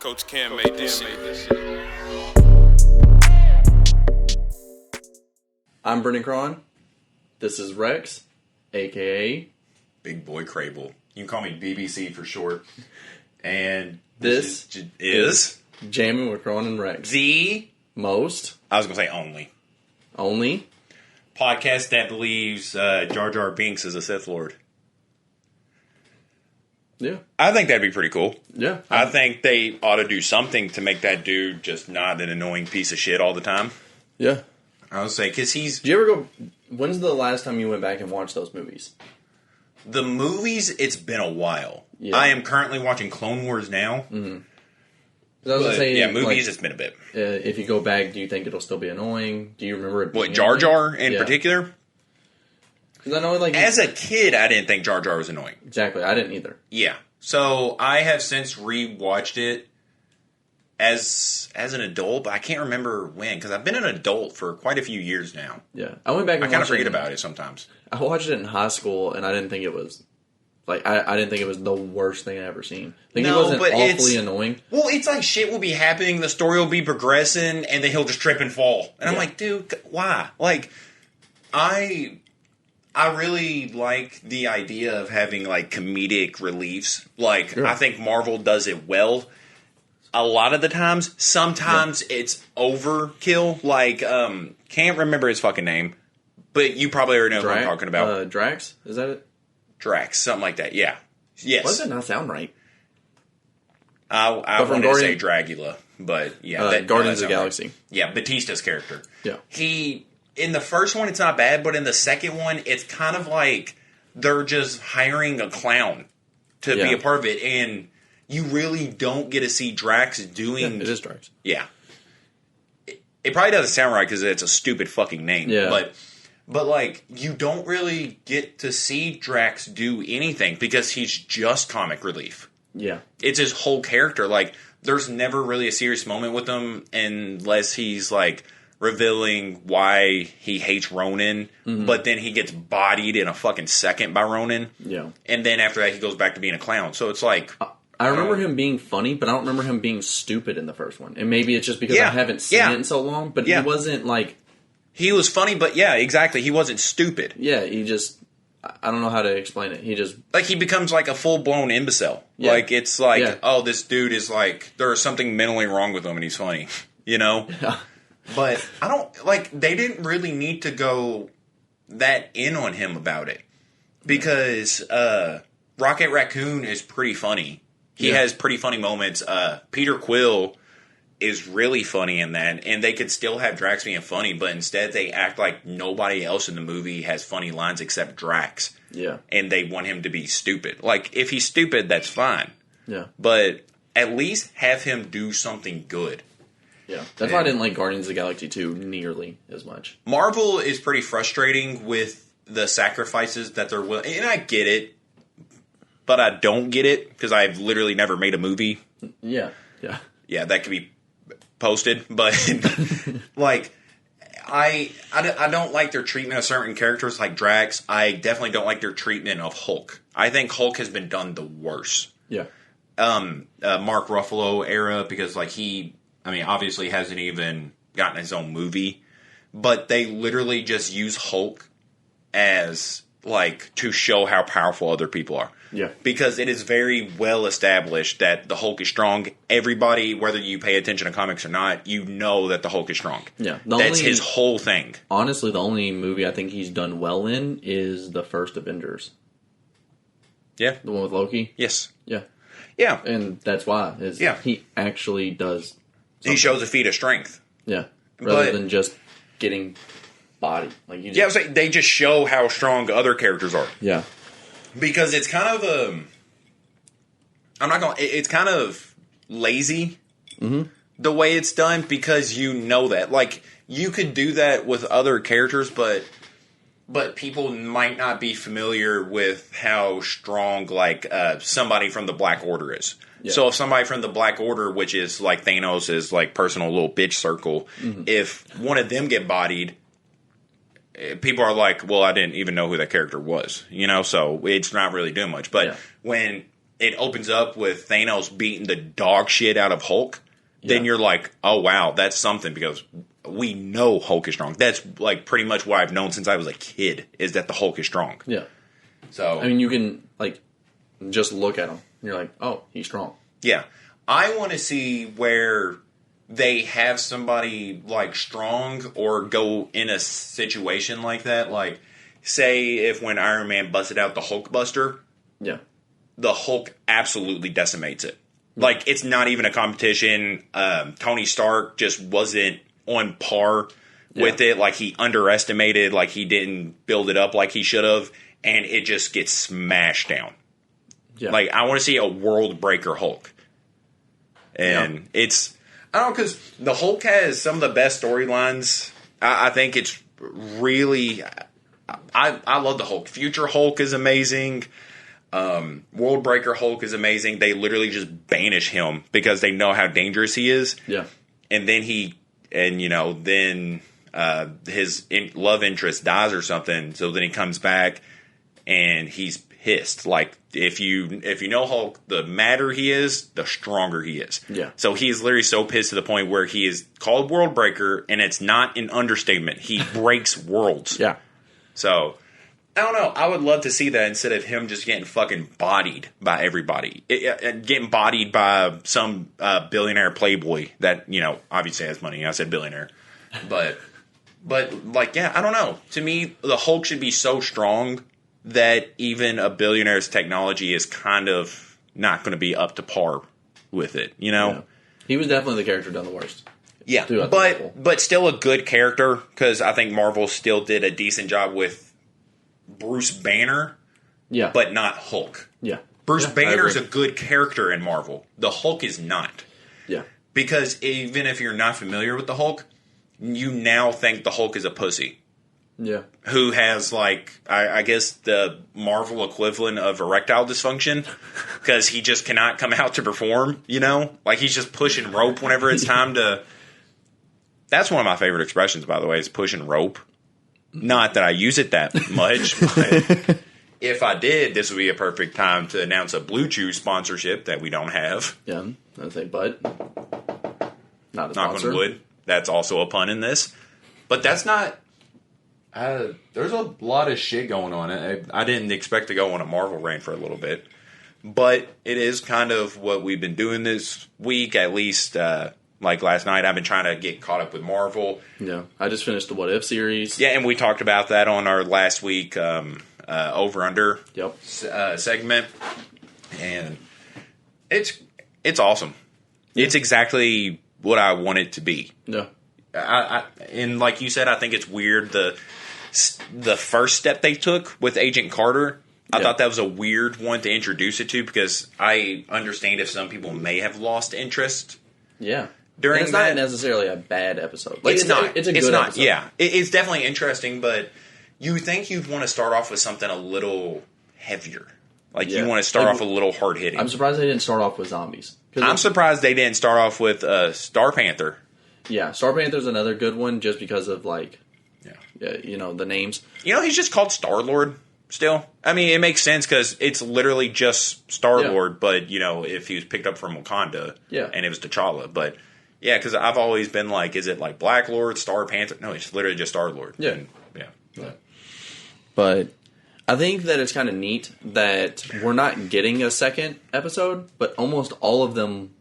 Coach Cam made this shit. I'm Brenden Kron. This is Rex, a.k.a. Big Boy Crable. You can call me BBC for short. And This is Jammin with Kron and Rex. the, Most, I was going to say only, podcast that believes Jar Jar Binks is a Sith Lord. yeah, I think that'd be pretty cool. yeah. I think they ought to do something to make that dude just not an annoying piece of shit all the time. Yeah. I would say, because he's... Did you ever go... When's the last time you went back and watched those movies? The movies, it's been a while. Yeah. I am currently watching Clone Wars now. Mm-hmm. I was But, saying, yeah, movies, like, it's been a bit. if you go back, do you think it'll still be annoying? Do you remember it being What, Jar Jar in Yeah. particular? Because I know, like... As a kid, I didn't think Jar Jar was annoying. Exactly, I didn't either. Yeah. So I have since rewatched it as an adult, but I can't remember when, because I've been an adult for quite a few years now. Yeah. I went back and I kind of watched forget it. about it sometimes. I watched it in high school, and I didn't think it was... Like, I didn't think it was the worst thing I ever seen. I think No, it wasn't but awfully annoying. Well, it's like shit will be happening, the story will be progressing, and then he'll just trip and fall. And I'm Yeah. like, dude, why? Like, I really like the idea of having, like, comedic reliefs. Like, Sure. I think Marvel does it well. A lot of the times, sometimes it's overkill. Like, can't remember his fucking name, but you probably already know who I'm talking about. Drax? Is that it? Drax, something like that. Yeah. Yes. Why does that not sound right? I But from wanted to say Dragula, but yeah. Guardians of the right. Galaxy. Yeah, Batista's character. Yeah. In the first one, it's not bad, but in the second one, it's kind of like they're just hiring a clown to be Yeah. a part of it, and you really don't get to see Drax doing... Yeah, it is Drax. Yeah. It probably doesn't sound right because it's a stupid fucking name. Yeah. But like, you don't really get to see Drax do anything because he's just comic relief. Yeah. It's his whole character. Like, there's never really a serious moment with him unless he's, like, revealing why he hates Ronin. Mm-hmm. But then he gets bodied in a fucking second by Ronin. Yeah. And then after that, he goes back to being a clown. So it's like... I remember him being funny, but I don't remember him being stupid in the first one. And maybe it's just because Yeah. I haven't seen Yeah. it in so long, but Yeah. he wasn't like... He was funny, but yeah, exactly. He wasn't stupid. Yeah, he just... I don't know how to explain it. He just... Like, he becomes like a full-blown imbecile. Yeah. Like, it's like, Yeah. oh, this dude is like, there's something mentally wrong with him and he's funny. You know? Yeah. But I don't, like, they didn't really need to go that in on him about it. Because Rocket Raccoon is pretty funny. He has pretty funny moments. Peter Quill is really funny in that. And they could still have Drax being funny, but instead they act like nobody else in the movie has funny lines except Drax. Yeah. And they want him to be stupid. Like, if he's stupid, that's fine. Yeah. But at least have him do something good. Yeah. That's why I didn't like Guardians of the Galaxy 2 nearly as much. Marvel is pretty frustrating with the sacrifices that they're willing. And I get it, but I don't get it because I've literally never made a movie. Yeah. Yeah. Yeah, that could be posted, but like I don't like their treatment of certain characters like Drax. I definitely don't like their treatment of Hulk. I think Hulk has been done the worst. Yeah. Mark Ruffalo era because like he obviously hasn't even gotten his own movie, but they literally just use Hulk as like to show how powerful other people are. Yeah. Because it is very well established that the Hulk is strong. Everybody, whether you pay attention to comics or not, you know that the Hulk is strong. Yeah. That's his whole thing. Honestly, the only movie I think he's done well in is the first Avengers. Yeah. The one with Loki. Yes. Yeah. Yeah. And that's why. He actually does something. He shows a feat of strength. Yeah. Rather But- than just getting body. Like you just, Yeah, I was like, they just show how strong other characters are. Yeah. Because it's kind of it's kind of lazy the way it's done because you know that. Like, you could do that with other characters, but people might not be familiar with how strong, like, somebody from the Black Order is. Yeah. So if somebody from the Black Order, which is like Thanos' like personal little bitch circle, if one of them get bodied, people are like, well, I didn't even know who that character was, you know, so it's not really doing much. But when it opens up with Thanos beating the dog shit out of Hulk, then you're like, oh wow, that's something, because we know Hulk is strong. That's like pretty much what I've known since I was a kid, is that the Hulk is strong. Yeah. So I mean, you can like just look at him. And you're like, oh, he's strong. Yeah. I want to see where they have somebody like strong or go in a situation like that. Like, say if when Iron Man busted out the Hulk Buster, Yeah. the Hulk absolutely decimates it. Like, it's not even a competition. Tony Stark just wasn't on par with it. Like, he underestimated, like, he didn't build it up like he should have, and it just gets smashed down. Yeah. Like, I want to see a world breaker Hulk. And it's, I don't know, because the Hulk has some of the best storylines. I think it's really, I love the Hulk. Future Hulk is amazing. World Breaker Hulk is amazing. They literally just banish him because they know how dangerous he is. Yeah. And then his love interest dies or something. So then he comes back and he's pissed. Like, if you know Hulk, the madder he is, the stronger he is. Yeah. So he's literally so pissed to the point where he is called World Breaker, and it's not an understatement. He breaks worlds. Yeah. So I don't know. I would love to see that instead of him just getting fucking bodied by everybody. Getting bodied by some billionaire playboy that, obviously has money. I said billionaire. But like, yeah, I don't know. To me, the Hulk should be so strong that even a billionaire's technology is kind of not going to be up to par with it, Yeah. He was definitely the character done the worst. Yeah, but still a good character, because I think Marvel still did a decent job with Bruce Banner, but not Hulk. Yeah. Bruce Banner's a good character in Marvel. The Hulk is not. Yeah. Because even if you're not familiar with the Hulk, you now think the Hulk is a pussy. Yeah. Who has, like, I guess the Marvel equivalent of erectile dysfunction, because he just cannot come out to perform, Like, he's just pushing rope whenever it's time to... That's one of my favorite expressions, by the way, is pushing rope. Not that I use it that much, but if I did, this would be a perfect time to announce a Blue Chew sponsorship that we don't have. Yeah, I'd say, but not a Knock sponsor. on wood. That's also a pun in this. But that's not... there's a lot of shit going on. I didn't expect to go on a Marvel rant for a little bit. But it is kind of what we've been doing this week, at least... like last night, I've been trying to get caught up with Marvel. Yeah, I just finished the What If series. Yeah, and we talked about that on our last week Over Under segment. And it's awesome. Yeah. It's exactly what I want it to be. Yeah. And like you said, I think it's weird the first step they took with Agent Carter. I thought that was a weird one to introduce it to, because I understand if some people may have lost interest. Yeah. During it's that, not necessarily a bad episode. Like, it's not. It's a good episode. Yeah, it's definitely interesting, but you think you'd want to start off with something a little heavier. Like, you want to start off a little hard hitting. I'm surprised they didn't start off with zombies. I'm surprised they didn't start off with Star Panther. Yeah, Star Panther's another good one, just because of the names. He's just called Star-Lord still. I mean, it makes sense because it's literally just Star-Lord, but if he was picked up from Wakanda, and it was T'Challa, but. Yeah, because I've always been like, is it like Black Lord, Star Panther? No, it's literally just Star Lord. Yeah. Yeah. But I think that it's kind of neat that we're not getting a second episode, but almost all of them,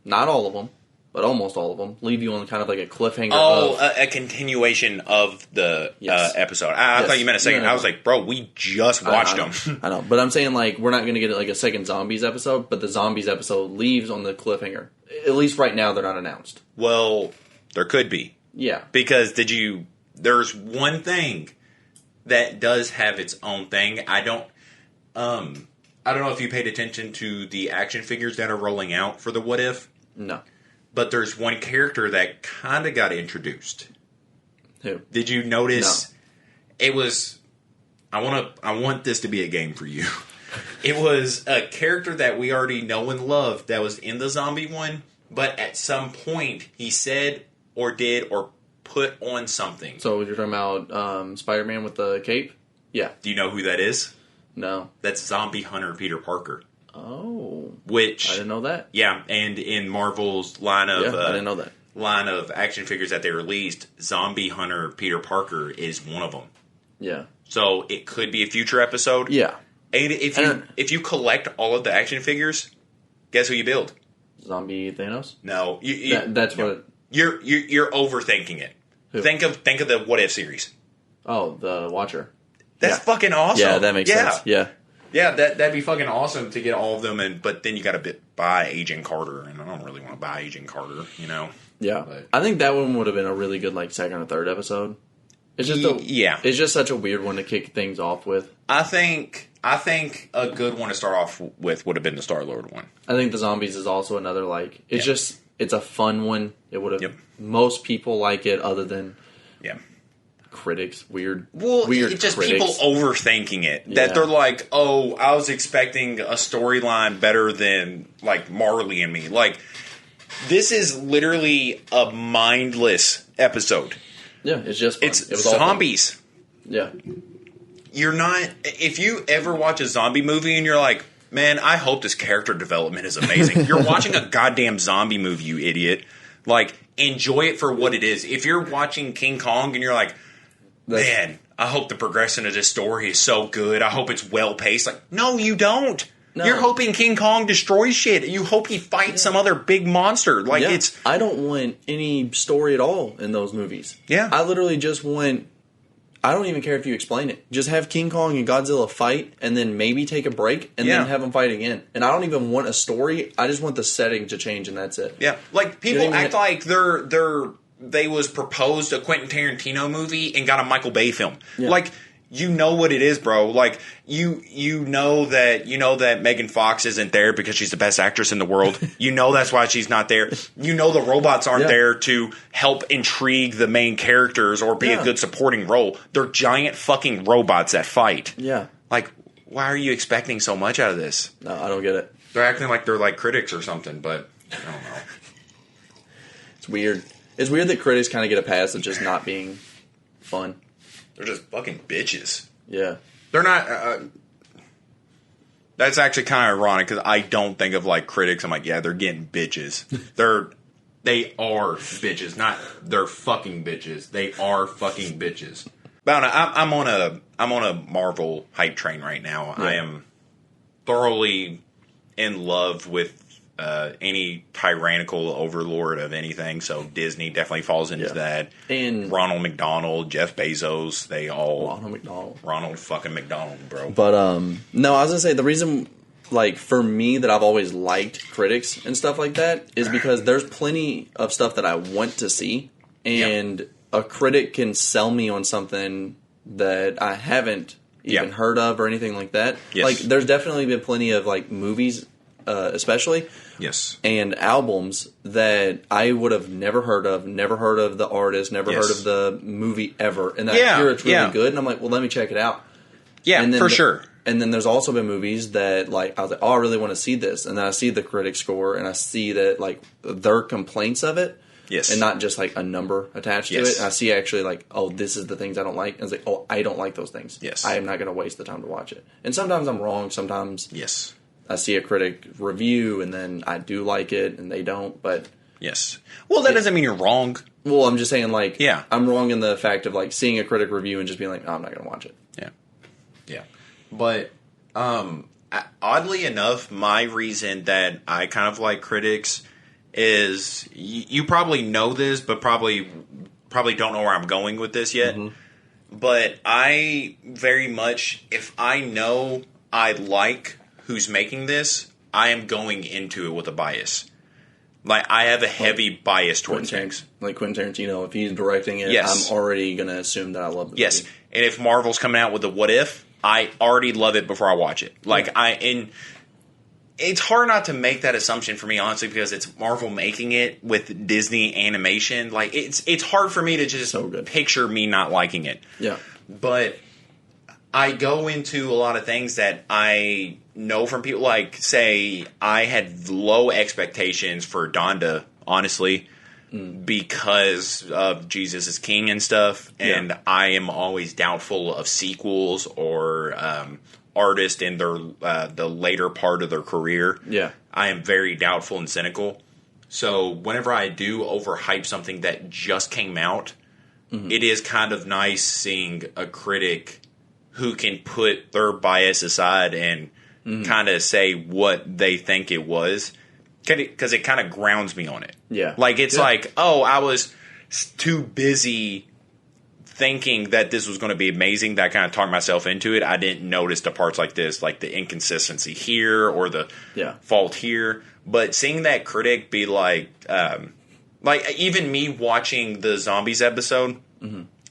not all of them, but almost all of them, leave you on kind of like a cliffhanger. A continuation of the episode. I thought you meant a second. No. I was like, bro, we just watched them. I know, but I'm saying like we're not going to get like a second Zombies episode, but the Zombies episode leaves on the cliffhanger. At least right now, they're not announced. Well, there could be. Yeah. Because there's one thing that does have its own thing. I don't know if you paid attention to the action figures that are rolling out for the What If. No. But there's one character that kind of got introduced. Who? Did you notice? No. It was... I want this to be a game for you. It was a character that we already know and love that was in the zombie one, but at some point he said or did or put on something. So you're talking about Spider-Man with the cape? Yeah. Do you know who that is? No. That's zombie hunter Peter Parker. Oh. Which I didn't know that. Yeah, and in Marvel's line of I didn't know that. Line of action figures that they released, Zombie Hunter Peter Parker is one of them. Yeah. So it could be a future episode. Yeah. And if you collect all of the action figures, guess who you build? Zombie Thanos? No, that's what you're overthinking it. Who? Think of the What If series. Oh, the Watcher. That's fucking awesome. Yeah, that makes sense. Yeah. Yeah, that'd be fucking awesome to get all of them, but then you got to buy Agent Carter, and I don't really want to buy Agent Carter, Yeah, but I think that one would have been a really good second or third episode. It's just it's just such a weird one to kick things off with. I think a good one to start off with would have been the Star-Lord one. I think the zombies is also another it's a fun one. It would have most people like it other than critics, weird it's just critics. People overthinking it. That they're like, oh, I was expecting a storyline better than Marley and Me. This is literally a mindless episode. Yeah, it's just fun. It was zombies. Yeah. You're not. If you ever watch a zombie movie and you're like, man, I hope this character development is amazing. You're watching a goddamn zombie movie, you idiot. Enjoy it for what it is. If you're watching King Kong and you're like, man, I hope the progression of this story is so good. I hope it's well paced. No, you don't. No. You're hoping King Kong destroys shit. You hope he fights some other big monster. I don't want any story at all in those movies. Yeah. I literally just want... I don't even care if you explain it. Just have King Kong and Godzilla fight, and then maybe take a break, and then have them fight again. And I don't even want a story. I just want the setting to change, and that's it. Yeah. People act like they was proposed a Quentin Tarantino movie and got a Michael Bay film. Yeah. You know what it is, bro. You know that Megan Fox isn't there because she's the best actress in the world. You know that's why she's not there. You know the robots aren't there to help intrigue the main characters or be a good supporting role. They're giant fucking robots that fight. Yeah. Why are you expecting so much out of this? No, I don't get it. They're acting like they're critics or something, but I don't know. It's weird. It's weird that critics kind of get a pass of just not being fun. They're just fucking bitches. Yeah. They're not... that's actually kind of ironic because I don't think of critics. I'm they're getting bitches. They are bitches, not they're fucking bitches. They are fucking bitches. But I'm on a Marvel hype train right now. Yeah. I am thoroughly in love with any tyrannical overlord of anything. So Disney definitely falls into that. And Ronald McDonald, Jeff Bezos, they all Ronald fucking McDonald, bro. But no, I was gonna say the reason for me that I've always liked critics and stuff like that is because there's plenty of stuff that I want to see, and a critic can sell me on something that I haven't even heard of or anything like that. Yes. There's definitely been plenty of movies especially. Yes. And albums that I would have never heard of the artist, never heard of the movie ever. And I hear it's really good, and I'm like, well, let me check it out. Yeah, and then for sure. And then there's also been movies that, I was like, oh, I really want to see this. And then I see the critic score, and I see that, their complaints of it. Yes. And not just, a number attached to it. And I see actually, oh, this is the things I don't like. And it's like, oh, I don't like those things. Yes. I am not going to waste the time to watch it. And sometimes I'm wrong. Sometimes... Yes. I see a critic review, and then I do like it, and they don't, but... Yes. Well, that doesn't mean you're wrong. Well, I'm just saying, I'm wrong in the fact of, seeing a critic review and just being like, oh, I'm not going to watch it. Yeah. Yeah. But, oddly enough, my reason that I kind of like critics is... You probably know this, but probably don't know where I'm going with this yet. Mm-hmm. But I very much... If I know I like... who's making this, I am going into it with a bias. I have a heavy bias towards things. Quentin Tarantino, if he's directing it, I'm already going to assume that I love the movie. And if Marvel's coming out with a What If, I already love it before I watch it. It's hard not to make that assumption for me, honestly, because it's Marvel making it with Disney animation. It's hard for me to just picture me not liking it. Yeah. But I go into a lot of things that I know from people. Say, I had low expectations for Donda, honestly, because of Jesus is King and stuff. And I am always doubtful of sequels or artist in their the later part of their career. Yeah. I am very doubtful and cynical. So whenever I do overhype something that just came out, it is kind of nice seeing a critic who can put their bias aside and kind of say what they think it was, because it kind of grounds me on it. Yeah. Like, it's like, oh, I was too busy thinking that this was going to be amazing that I kind of talked myself into it. I didn't notice the parts like this, like the inconsistency here or the fault here. But seeing that critic be like even me watching the zombies episode,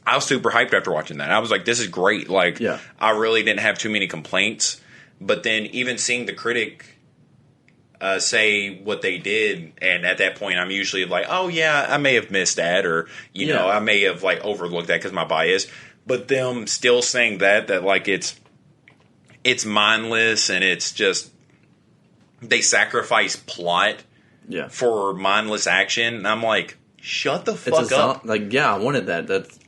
I was super hyped after watching that. I was like, this is great. Like, I really didn't have too many complaints. But then even seeing the critic say what they did, and at that point I'm usually like, oh yeah, I may have missed that, or you know, I may have like overlooked that because my bias. But them still saying that like it's mindless and it's just they sacrifice plot for mindless action. And I'm like, shut the fuck up. Like, I wanted that. That's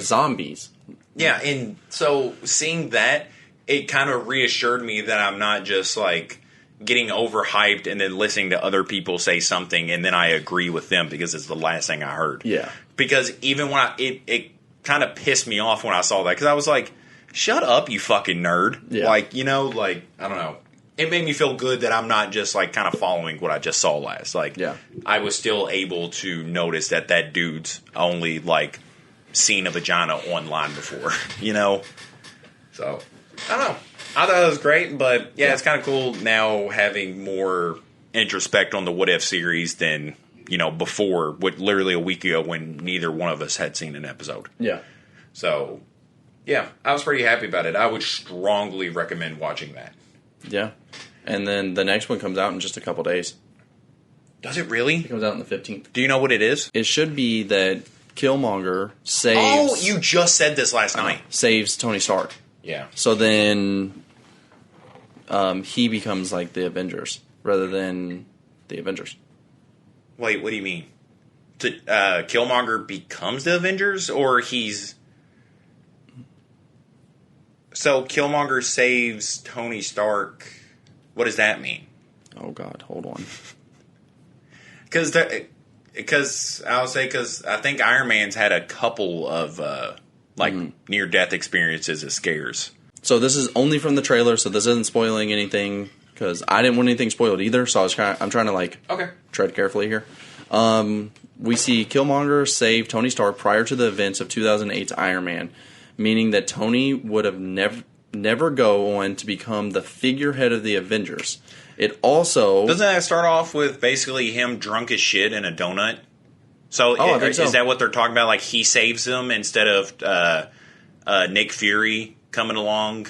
zombies. Yeah, and so seeing that, it kind of reassured me that I'm not just like getting overhyped and then listening to other people say something and then I agree with them because it's the last thing I heard. Yeah. Because even when it kind of pissed me off when I saw that, because I was like, shut up, you fucking nerd. Yeah. Like, you know, like, I don't know. It made me feel good that I'm not just like kind of following what I just saw last. Like, I was still able to notice that dude's only like seen a vagina online before, you know? So, I don't know. I thought it was great, but it's kind of cool now having more introspect on the What If series than, you know, before, literally a week ago when neither one of us had seen an episode. Yeah. So, I was pretty happy about it. I would strongly recommend watching that. Yeah. And then the next one comes out in just a couple days. Does it really? It comes out on the 15th. Do you know what it is? It should be that Killmonger saves... Oh, you just said this last night. Saves Tony Stark. Yeah. So then he becomes like the Avengers rather than the Avengers. Wait, what do you mean? Killmonger becomes the Avengers, or he's... So Killmonger saves Tony Stark. What does that mean? Oh God, hold on. Because I think Iron Man's had a couple of near-death experiences as scares. So this is only from the trailer, so this isn't spoiling anything because I didn't want anything spoiled either. So I'm trying to tread carefully here. We see Killmonger save Tony Stark prior to the events of 2008's Iron Man, meaning that Tony would have never go on to become the figurehead of the Avengers. It also... Doesn't that start off with basically him drunk as shit in a donut? So, I think so. Is that what they're talking about? Like, he saves him instead of Nick Fury coming along?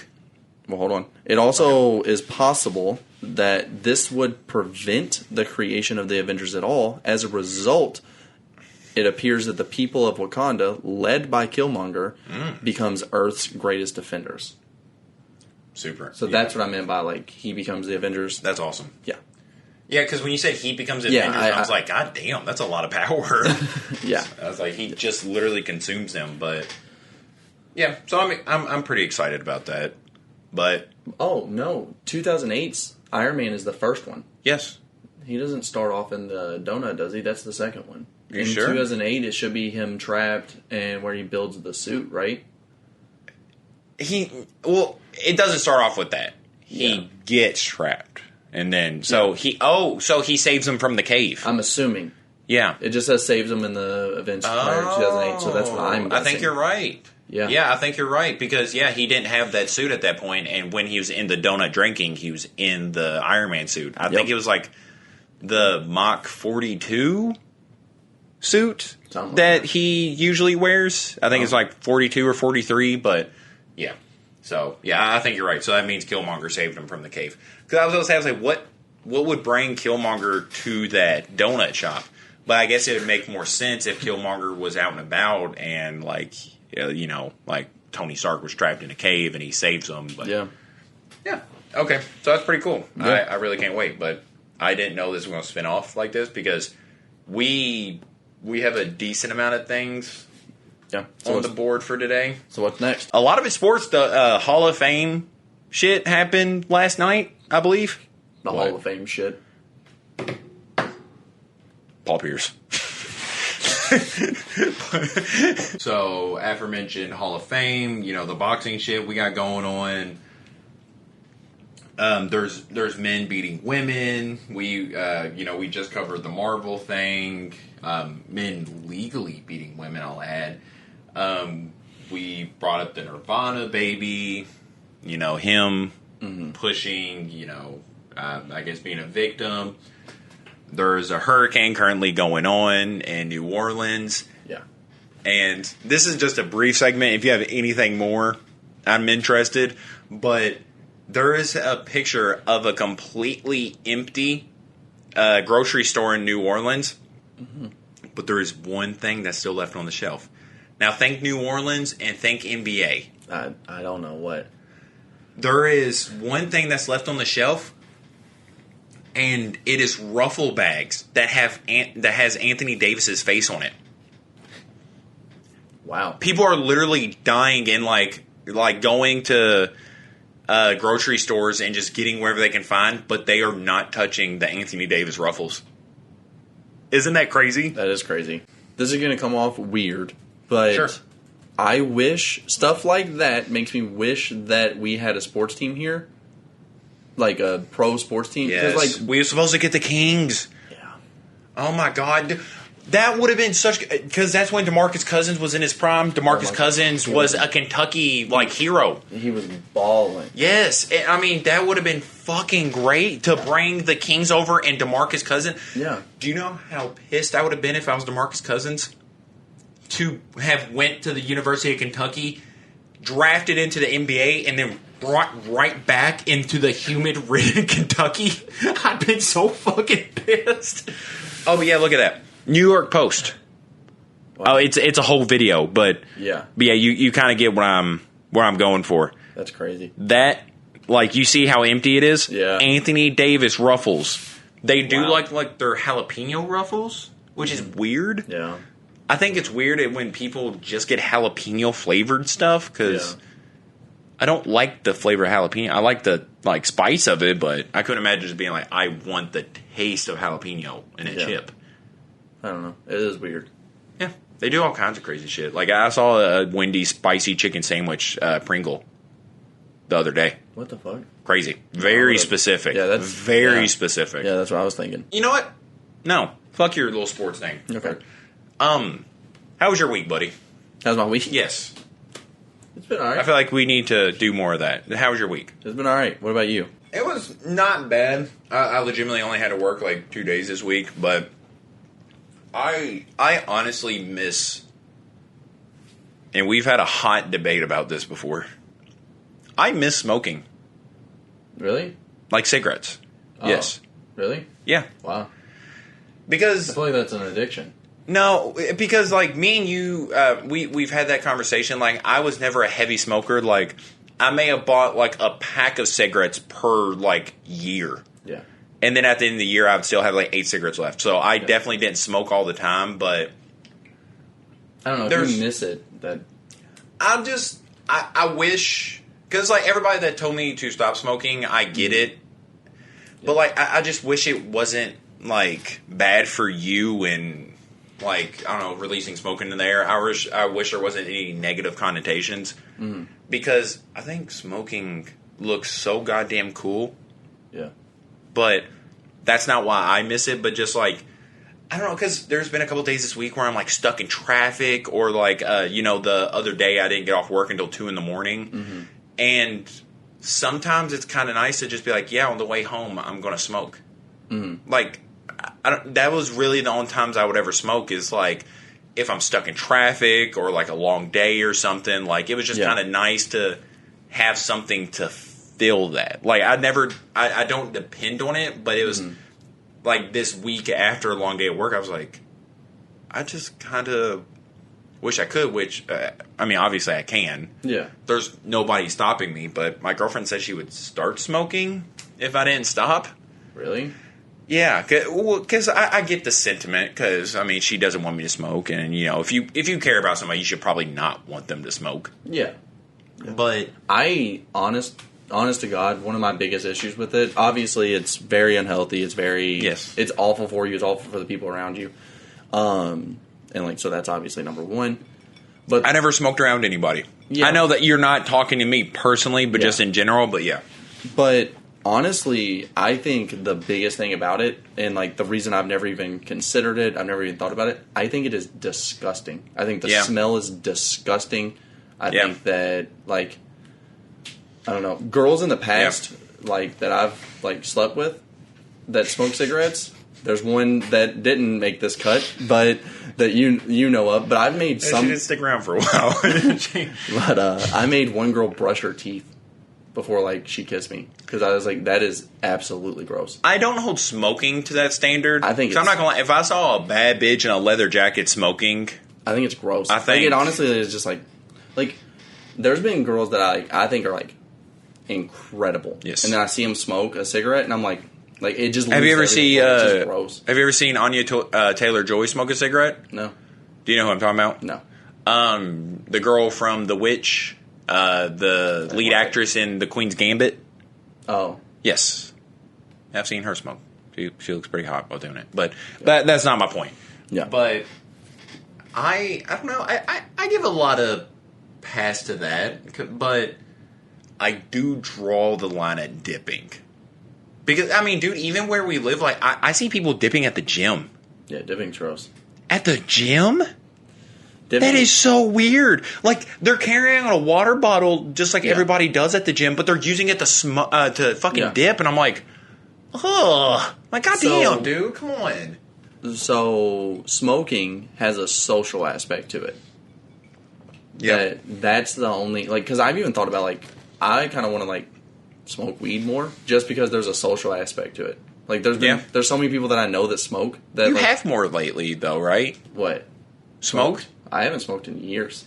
Well, hold on. It also is possible that this would prevent the creation of the Avengers at all. As a result, it appears that the people of Wakanda, led by Killmonger, becomes Earth's greatest defenders. Super. So that's what I meant by, like, he becomes the Avengers. That's awesome. Yeah. Yeah, because when you said he becomes the Avengers, I was like, God damn, that's a lot of power. Yeah. I was like, he just literally consumes them, but... Yeah, so I'm pretty excited about that, but... Oh, no. 2008's Iron Man is the first one. Yes. He doesn't start off in the donut, does he? That's the second one. You sure? In 2008, it should be him trapped and where he builds the suit, right? It doesn't start off with that. He gets trapped. And then, so he saves him from the cave. I'm assuming. Yeah. It just says saves him in the events prior to 2008, so that's what I'm guessing. I think you're right. Yeah. Yeah, I think you're right, because, he didn't have that suit at that point, and when he was in the donut drinking, he was in the Iron Man suit. I think it was like the Mach 42 suit that he usually wears. I think it's like 42 or 43, but yeah. So, I think you're right. So that means Killmonger saved him from the cave. Because I was going to say, what would bring Killmonger to that donut shop? But I guess it would make more sense if Killmonger was out and about and, like Tony Stark was trapped in a cave and he saves him. But yeah. Okay. So that's pretty cool. Yeah. I really can't wait. But I didn't know this was going to spin off like this because we have a decent amount of things Yeah. on the board for today. So what's next? A lot of it's sports. The Hall of Fame shit happened last night, I believe. The What? Hall of Fame shit. Paul Pierce. So, aforementioned Hall of Fame, the boxing shit we got going on. There's men beating women. We just covered the Marvel thing. Men legally beating women, I'll add. We brought up the Nirvana baby. Him pushing, I guess being a victim. There's a hurricane currently going on in New Orleans. Yeah. And this is just a brief segment. If you have anything more, I'm interested. But there is a picture of a completely empty grocery store in New Orleans. Mm-hmm. But there is one thing that's still left on the shelf. Now, think New Orleans and think NBA. I don't know what. There is one thing that's left on the shelf. And it is ruffle bags that has Anthony Davis's face on it. Wow. People are literally dying in like going to grocery stores and just getting wherever they can find, but they are not touching the Anthony Davis ruffles. Isn't that crazy? That is crazy. This is going to come off weird, but Sure. I wish stuff like that makes me wish that we had a sports team here. Like a pro sports team. Yes. We were supposed to get the Kings. Yeah. Oh my God. That would have been such... Because that's when DeMarcus Cousins was in his prime. DeMarcus Cousins was a Kentucky, hero. He was balling. Yes. I mean, that would have been fucking great to bring the Kings over and DeMarcus Cousins. Yeah. Do you know how pissed I would have been if I was DeMarcus Cousins? To have went to the University of Kentucky, drafted into the NBA, and then brought right back into the humid-ridden Kentucky. I've been so fucking pissed. Oh, but yeah, look at that. New York Post. Wow. Oh, it's a whole video, but yeah, you kind of get where I'm going for. That's crazy. That, you see how empty it is? Yeah. Anthony Davis ruffles. They do Wow. like their jalapeno ruffles, which is weird. Yeah. I think it's weird when people just get jalapeno flavored stuff because I don't like the flavor of jalapeno. I like the spice of it, but I couldn't imagine just being I want the taste of jalapeno in a chip. I don't know. It is weird. Yeah, they do all kinds of crazy shit. I saw a Wendy's spicy chicken sandwich Pringle the other day. What the fuck? Crazy, very specific. Yeah, that's very specific. Yeah, that's what I was thinking. You know what? No, fuck your little sports thing. Okay. How was your week, buddy? How's my week? Yes. It's been alright. I feel like we need to do more of that. How was your week? It's been alright. What about you? It was not bad. I legitimately only had to work 2 days this week, but I honestly miss, and we've had a hot debate about this before, I miss smoking. Really? Like cigarettes. Oh, yes. Really? Yeah. Wow. I Because... feel like that's an addiction. No, because me and you, we've had that conversation. I was never a heavy smoker. I may have bought a pack of cigarettes per year, Yeah. and then at the end of the year, I would still have 8 cigarettes left. So I definitely didn't smoke all the time. But I don't know if you miss it. That I wish, because everybody that told me to stop smoking, I get it. But I just wish it wasn't bad for you and. I don't know, releasing smoke into the air. I wish there wasn't any negative connotations. Mm-hmm. Because I think smoking looks so goddamn cool. Yeah. But that's not why I miss it. But just I don't know, because there's been a couple days this week where I'm stuck in traffic. Or the other day I didn't get off work until 2 in the morning. Mm-hmm. And sometimes it's kind of nice to just be yeah, on the way home I'm going to smoke. Mm-hmm. That was really the only times I would ever smoke is if I'm stuck in traffic or a long day or something. It was just kind of nice to have something to fill that. I don't depend on it, but it was this week after a long day at work, I was I just kind of wish I could, which, obviously I can. Yeah. There's nobody stopping me, but my girlfriend said she would start smoking if I didn't stop. Really? Yeah, because I get the sentiment. Because I mean, she doesn't want me to smoke, and you know, if you care about somebody, you should probably not want them to smoke. Yeah. But honest to God, one of my biggest issues with it. Obviously, it's very unhealthy. It's it's awful for you. It's awful for the people around you. And like so, that's obviously number one. But I never smoked around anybody. Yeah. I know that you're not talking to me personally, but just in general. But yeah. But honestly, I think the biggest thing about it, and like the reason I've never even considered it, I've never even thought about it, I think it is disgusting. I think the smell is disgusting. I think that, like, I don't know, girls in the past, like, that I've, like, slept with that smoke cigarettes, there's one that didn't make this cut, but that you know of, but I've made some... She didn't stick around for a while. But I made one girl brush her teeth before, like, she kissed me. Because I was like, that is absolutely gross. I don't hold smoking to that standard. I think I'm not going to lie. If I saw a bad bitch in a leather jacket smoking... I think it's gross. I think it honestly is just like, there's been girls that I think are, like, incredible. Yes. And then I see them smoke a cigarette, and I'm like it just have you ever gross. Have you ever seen Anya Taylor-Joy smoke a cigarette? No. Do you know who I'm talking about? No. The girl from The Witch, the lead actress in The Queen's Gambit. Oh. Yes. I've seen her smoke. She looks pretty hot while doing it. But that's not my point. Yeah. But I don't know. I give a lot of pass to that, but I do draw the line at dipping. Because, I mean, dude, even where we live, like, I see people dipping at the gym. Yeah, dipping's gross. At the gym? That is so weird. Like, they're carrying on a water bottle just like everybody does at the gym, but they're using it to fucking dip, and I'm like, ugh. Like, goddamn, dude, come on. So, smoking has a social aspect to it. Yeah. That's the only, like, because I've even thought about, like, I kind of want to, like, smoke weed more just because there's a social aspect to it. Like, there's so many people that I know that smoke. That you have more lately, though, right? What? Smoked? I haven't smoked in years.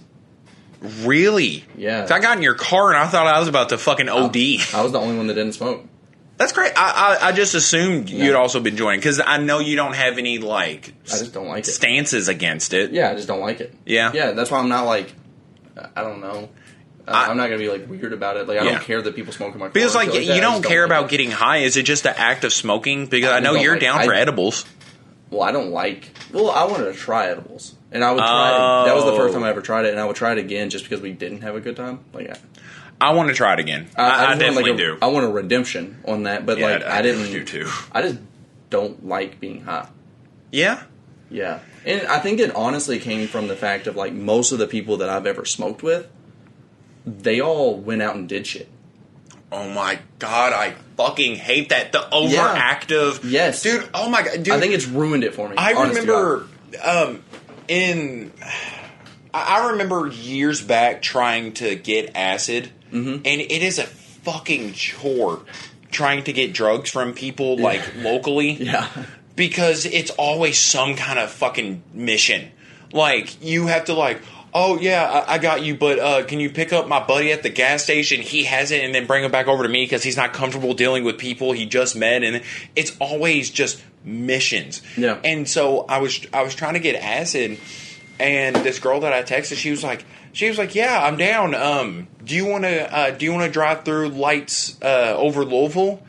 Really? Yeah. I got in your car and I thought I was about to fucking OD. I was the only one that didn't smoke. That's great. I just assumed you'd also been joining because I know you don't have any, like... I just don't like it. ...stances against it. Yeah, I just don't like it. Yeah? Yeah, that's why I'm not, like... I don't know. I'm not going to be, like, weird about it. Like, I don't care that people smoke in my car. Because, like, you don't care about getting high. Is it just the act of smoking? Because I know you're down for edibles. Well, I don't like... Well, I wanted to try edibles. And I would try it. That was the first time I ever tried it. And I would try it again just because we didn't have a good time. Like, I want to try it again. I definitely do. I want a redemption on that. But, like, I didn't... do, too. I just don't like being high. Yeah? Yeah. And I think it honestly came from the fact of, like, most of the people that I've ever smoked with, they all went out and did shit. Oh my God, I fucking hate that. The overactive. Yeah. Yes. Dude, oh my God. Dude, I think it's ruined it for me. I remember I remember years back trying to get acid, and it is a fucking chore trying to get drugs from people, like, locally. Yeah. Because it's always some kind of fucking mission. Like, you have to, like... Oh, yeah, I got you, but can you pick up my buddy at the gas station? He has it, and then bring him back over to me because he's not comfortable dealing with people he just met. And it's always just missions. Yeah. And so I was trying to get acid, and this girl that I texted, she was like, yeah, I'm down. Do you want to drive through lights over Louisville?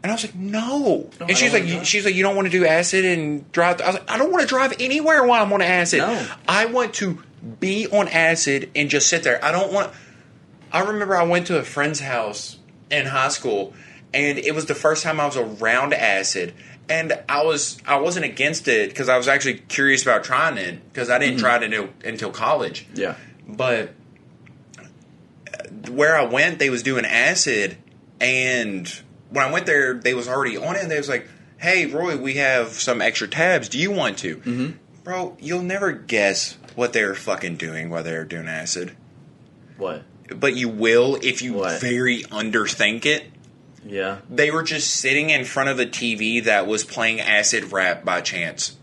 And I was like, no. And she's like, you don't want to do acid and drive? I was like, I don't want to drive anywhere while I'm on acid. No. I want to be on acid and just sit there. I remember I went to a friend's house in high school, and it was the first time I was around acid. And I wasn't against it because I was actually curious about trying it because I didn't try it until college. Yeah. But where I went, they was doing acid, and... When I went there, they was already on it, and they was like, hey, Roy, we have some extra tabs. Do you want to? Mm-hmm. Bro, you'll never guess what they're fucking doing while they're doing acid. What? But you will if you very underthink it. Yeah. They were just sitting in front of a TV that was playing acid rap by chance.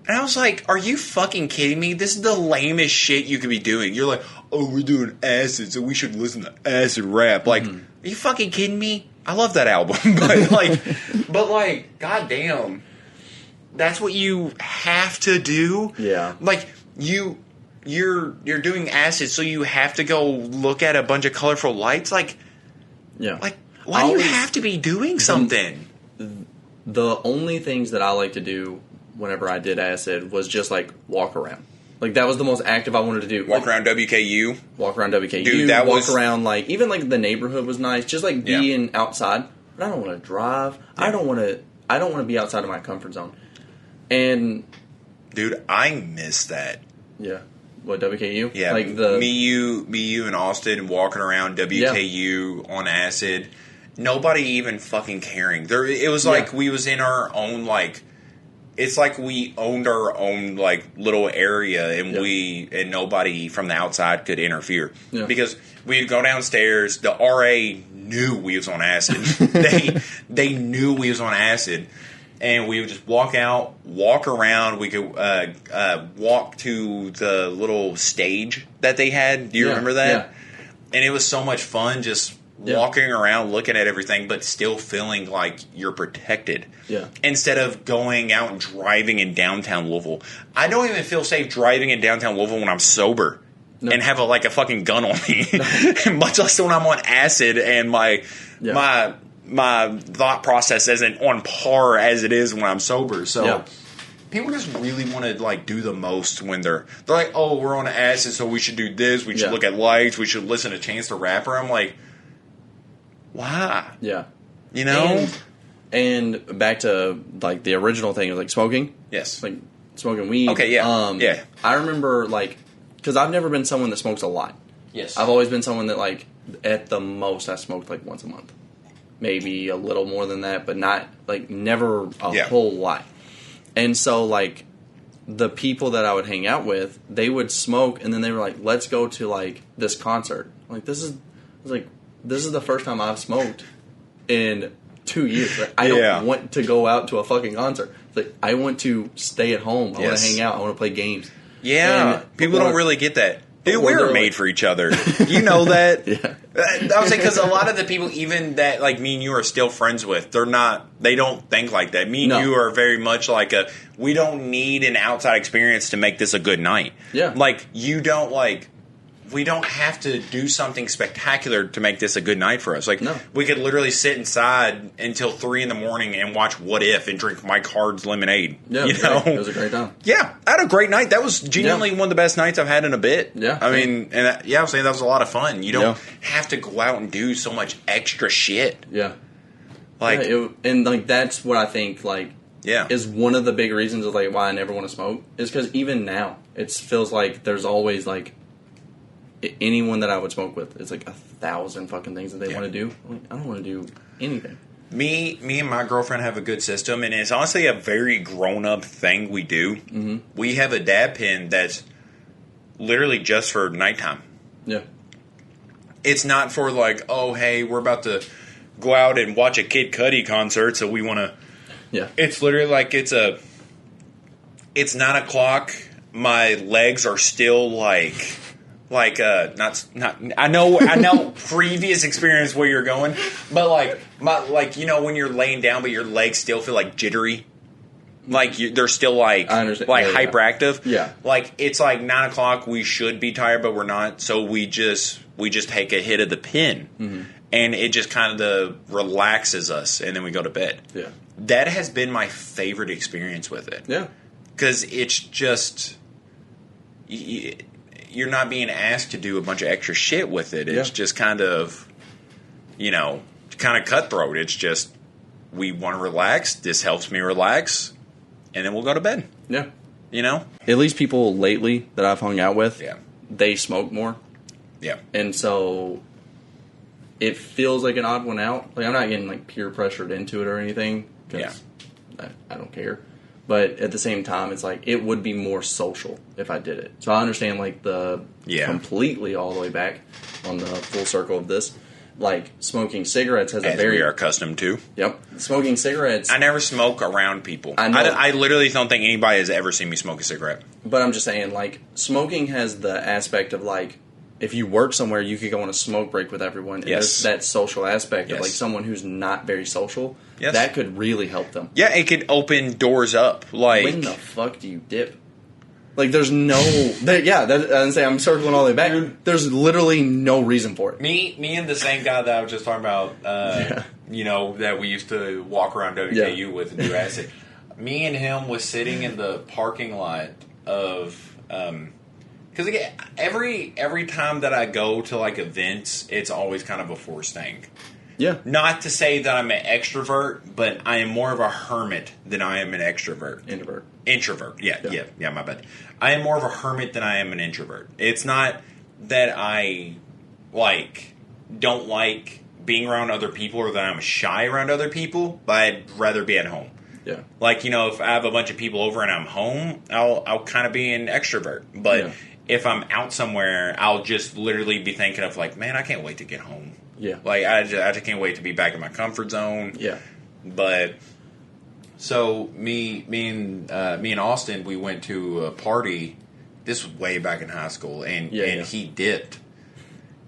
And I was like, are you fucking kidding me? This is the lamest shit you could be doing. You're like, oh, we're doing acid, so we should listen to acid rap. Like, are you fucking kidding me? I love that album, but like, goddamn, that's what you have to do. Yeah, like you're doing acid, so you have to go look at a bunch of colorful lights. Like, why do you have to be doing something? The only things that I like to do whenever I did acid was just like walk around. Like, that was the most active I wanted to do. Walk around WKU. Walk around WKU. Dude, that walk around, like, even, like, the neighborhood was nice. Just, like, being outside. But I don't want to drive. Yeah. I don't want to be outside of my comfort zone. And... Dude, I miss that. Yeah. What, WKU? Yeah. Like me, you, and Austin walking around WKU on acid. Nobody even fucking caring. It was like we was in our own, like... It's like we owned our own like little area, and nobody from the outside could interfere because we'd go downstairs. The RA knew we was on acid. they knew we was on acid, and we would just walk out, walk around. We could walk to the little stage that they had. Do you remember that? Yeah. And it was so much fun just walking around, looking at everything, but still feeling like you're protected. Yeah. Instead of going out and driving in downtown Louisville. I don't even feel safe driving in downtown Louisville when I'm sober and have a fucking gun on me. Much less when I'm on acid and my thought process isn't on par as it is when I'm sober. So people just really want to like do the most when they're like, oh, we're on acid, so we should do this. We should look at lights. We should listen to Chance the Rapper. I'm like, why? Yeah. You know? And back to, like, the original thing, like, smoking. Yes. Like, smoking weed. Okay, yeah. I remember, like, because I've never been someone that smokes a lot. Yes. I've always been someone that, like, at the most, I smoked, like, once a month. Maybe a little more than that, but not, like, never a whole lot. And so, like, the people that I would hang out with, they would smoke, and then they were like, let's go to, like, this concert. Like, this is the first time I've smoked in 2 years. Like, I don't want to go out to a fucking concert. Like, I want to stay at home. I want to hang out. I want to play games. Yeah. People don't really get that. Dude, we were made for each other. You know that? I would say because a lot of the people, even that like me and you are still friends with, they don't think like that. Me and you are very much like we don't need an outside experience to make this a good night. Yeah. Like, we don't have to do something spectacular to make this a good night for us. Like, we could literally sit inside until 3 a.m. and watch What If and drink Mike Hard's lemonade. Yeah, you know? It was a great time. Yeah, I had a great night. That was genuinely one of the best nights I've had in a bit. Yeah. I mean, and I was saying that was a lot of fun. You don't have to go out and do so much extra shit. Yeah. Like, and like that's what I think, like, is one of the big reasons of like why I never want to smoke is because even now it feels like there's always like anyone that I would smoke with, it's like 1,000 fucking things that they want to do. Like, I don't want to do anything. Me and my girlfriend have a good system, and it's honestly a very grown-up thing we do. Mm-hmm. We have a dab pen that's literally just for nighttime. Yeah. It's not for like, oh, hey, we're about to go out and watch a Kid Cudi concert, so we want to... Yeah. It's literally like it's 9 o'clock, my legs are still like not I know previous experience where you're going, but like you know when you're laying down but your legs still feel like jittery, like they're still like hyperactive. Yeah, like it's like 9 o'clock. We should be tired, but we're not. So we just take a hit of the pen, and it just kind of relaxes us, and then we go to bed. Yeah, that has been my favorite experience with it. Yeah, because it's just. You're not being asked to do a bunch of extra shit with it. It's just kind of, kind of cutthroat. It's just, we want to relax. This helps me relax. And then we'll go to bed. Yeah. You know? At least people lately that I've hung out with, they smoke more. Yeah. And so it feels like an odd one out. Like, I'm not getting, like, peer pressured into it or anything. Because I don't care. But at the same time, it's like, it would be more social if I did it. So I understand, like, the completely all the way back on the full circle of this. Like, smoking cigarettes has as we are accustomed to. Yep. Smoking cigarettes. I never smoke around people. I literally don't think anybody has ever seen me smoke a cigarette. But I'm just saying, like, smoking has the aspect of, like, if you work somewhere, you could go on a smoke break with everyone. And Yes. there's that social aspect of Yes. like someone who's not very social. Yes. That could really help them. Yeah, it could open doors up. Like, When the fuck do you dip? Like, there's no... I'm circling all the way back. There's literally no reason for it. Me and the same guy that I was just talking about, you know, that we used to walk around WKU with and do acid. Me and him was sitting in the parking lot of... Because again, every time that I go to, like, events, it's always kind of a forced thing. Yeah. Not to say that I'm an extrovert, but I am more of a hermit than I am an extrovert. Introvert. Yeah, my bad. I am more of a hermit than I am an introvert. It's not that I, like, don't like being around other people or that I'm shy around other people, but I'd rather be at home. Yeah. Like, you know, if I have a bunch of people over and I'm home, I'll kind of be an extrovert. But if I'm out somewhere, I'll just literally be thinking of, like, man, I can't wait to get home. Yeah. Like, I just can't wait to be back in my comfort zone. Yeah. But so me and Austin, we went to a party. This was way back in high school, and he dipped.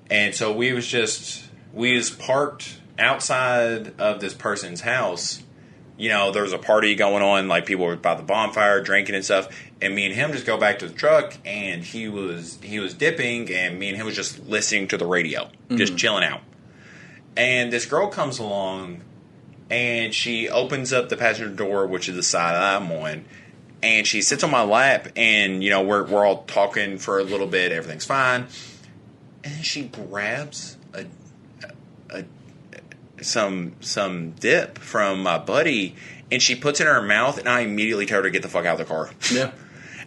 And so we was parked outside of this person's house. You know, there was a party going on, like people were by the bonfire drinking and stuff. And me and him just go back to the truck, and he was dipping, and me and him was just listening to the radio, just chilling out. And this girl comes along, and she opens up the passenger door, which is the side I'm on, and she sits on my lap, and, you know, we're all talking for a little bit, everything's fine, and then she grabs some dip from my buddy, and she puts it in her mouth, and I immediately tell her to get the fuck out of the car. Yeah.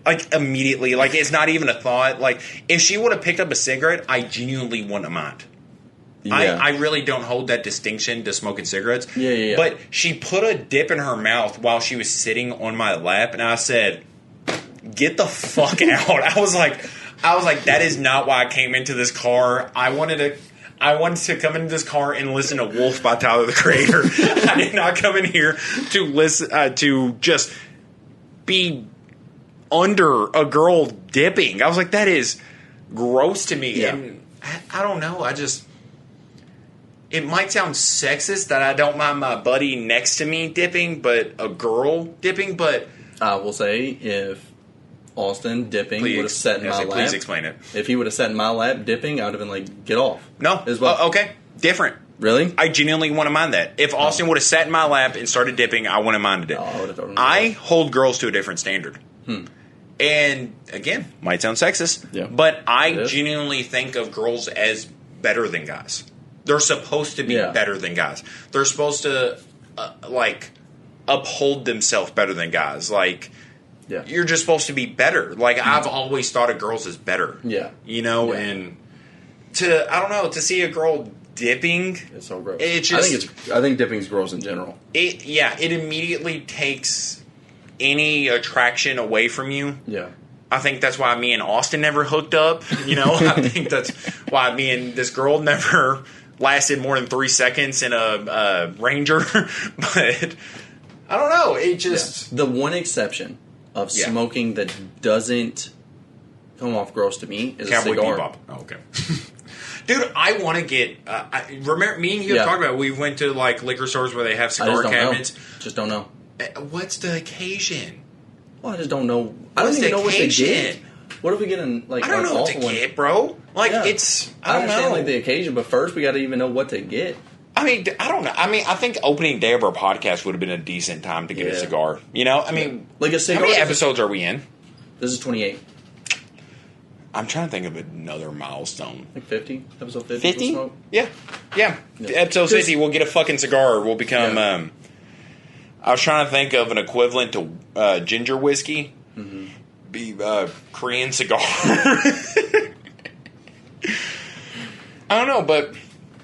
Like, immediately. Like, it's not even a thought. Like, if she would have picked up a cigarette, I genuinely wouldn't have mind. Yeah. I really don't hold that distinction to smoking cigarettes. Yeah. But she put a dip in her mouth while she was sitting on my lap, and I said, get the fuck out. I was like, that is not why I came into this car. I wanted to come into this car and listen to Wolf by Tyler, the Creator. I did not come in here to listen to just be under a girl dipping. I was like, that is gross to me. Yeah. And I don't know. It might sound sexist that I don't mind my buddy next to me dipping, but a girl dipping, but... I will say, if Austin dipping would have sat in my lap... Please explain it. If he would have sat in my lap dipping, I would have been like, get off. No. As well. Okay. Different. Really? I genuinely wouldn't mind that. If Austin would have sat in my lap and started dipping, I wouldn't mind it. I would have told him. I hold girls to a different standard. And, again, might sound sexist, but I genuinely think of girls as better than guys. They're supposed to be better than guys. They're supposed to, uphold themselves better than guys. Like, you're just supposed to be better. Like, I've always thought of girls as better. Yeah. You know, and to see a girl dipping... It's so gross. It just, I think dipping's gross in general. It immediately takes any attraction away from you. Yeah. I think that's why me and Austin never hooked up. You know, I think that's why me and this girl never lasted more than 3 seconds in a Ranger. But I don't know. It just the one exception of smoking that doesn't come off gross to me is Cowboy a cigar. Bebop. Oh, okay. Dude, I want to get. Remember, me and you talked about. We went to like liquor stores where they have cigar cabinets. Just don't know. What's the occasion? Well, I just don't know. I don't even know what to get. What if we get in like? I don't know what to get, bro. Like it's. I understand know. like the occasion, but first we got to even know what to get. I mean, I don't know. I mean, I think opening day of our podcast would have been a decent time to get a cigar. You know, I mean, like a cigar. How many episodes are we in? This is 28. I'm trying to think of another milestone. Like 50? Episode 50? 50? Yeah. Episode 50, we'll get a fucking cigar. We'll become... I was trying to think of an equivalent to ginger whiskey. Mm-hmm. Be Korean cigar. I don't know, but...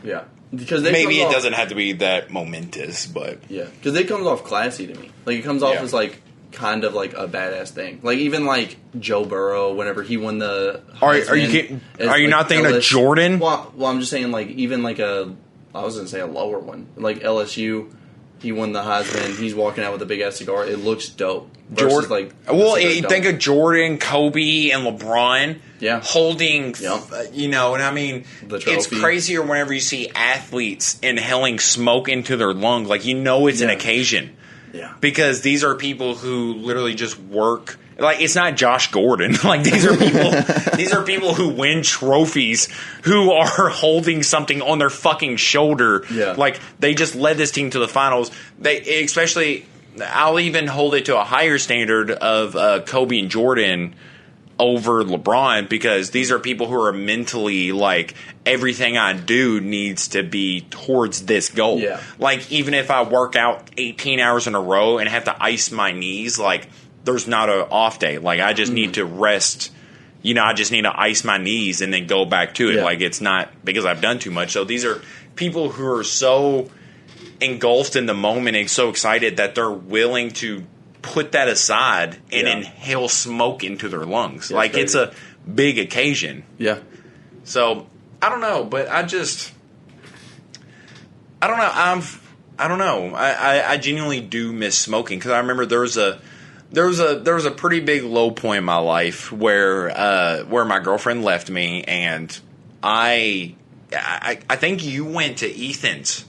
Yeah. Because maybe it doesn't have to be that momentous, but... Yeah. Because it comes off classy to me. Like, it comes off as, like... kind of like a badass thing. Like even like Joe Burrow whenever he won the Are you not thinking of Jordan? Well, I'm just saying like even like I was gonna say a lower one. Like LSU He won the Heisman. He's walking out with a big ass cigar. It looks dope. Jordan, Like, think of Jordan, Kobe, and LeBron. Yeah. Holding, Yep. and I mean, The trophy. it's crazier whenever you see athletes inhaling smoke into their lungs. Like, it's an occasion. Yeah. Because these are people who literally just work. Like, it's not Josh Gordon. Like, these are people who win trophies, who are holding something on their fucking shoulder. Yeah. Like, they just led this team to the finals. I'll even hold it to a higher standard of Kobe and Jordan over LeBron, because these are people who are mentally like, everything I do needs to be towards this goal. Yeah. Like, even if I work out 18 hours in a row and have to ice my knees, like, there's not an off day. Like, I just need to rest. I just need to ice my knees and then go back to it. Yeah. Like, it's not because I've done too much. So these are people who are so engulfed in the moment and so excited that they're willing to put that aside and inhale smoke into their lungs. Yeah, like, it's a big occasion. Yeah. So, I don't know, but I don't know. I genuinely do miss smoking, because I remember there was a pretty big low point in my life where my girlfriend left me, and I think you went to Ethan's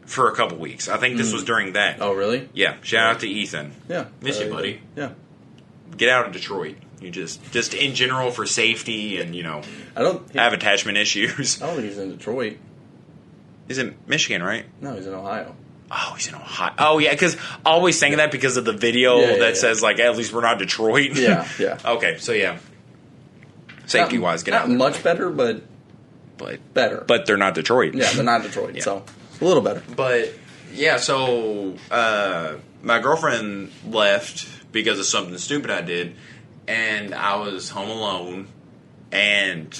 for a couple weeks. I think this was during that. Oh, really? Yeah. Shout out to Ethan. Yeah. Miss you, buddy. Yeah. Get out of Detroit. You just in general for safety, and I have attachment issues. I don't think he's in Detroit. He's in Michigan, right? No, he's in Ohio. Oh, he's in Ohio. Oh, yeah, because I always think of that because of the video that says, like, at least we're not Detroit. Yeah, yeah. Okay, so yeah. Safety-wise, get out. Not much better, but better. But they're not Detroit. Yeah, they're not Detroit, so a little better. But, yeah, so my girlfriend left because of something stupid I did, and I was home alone, and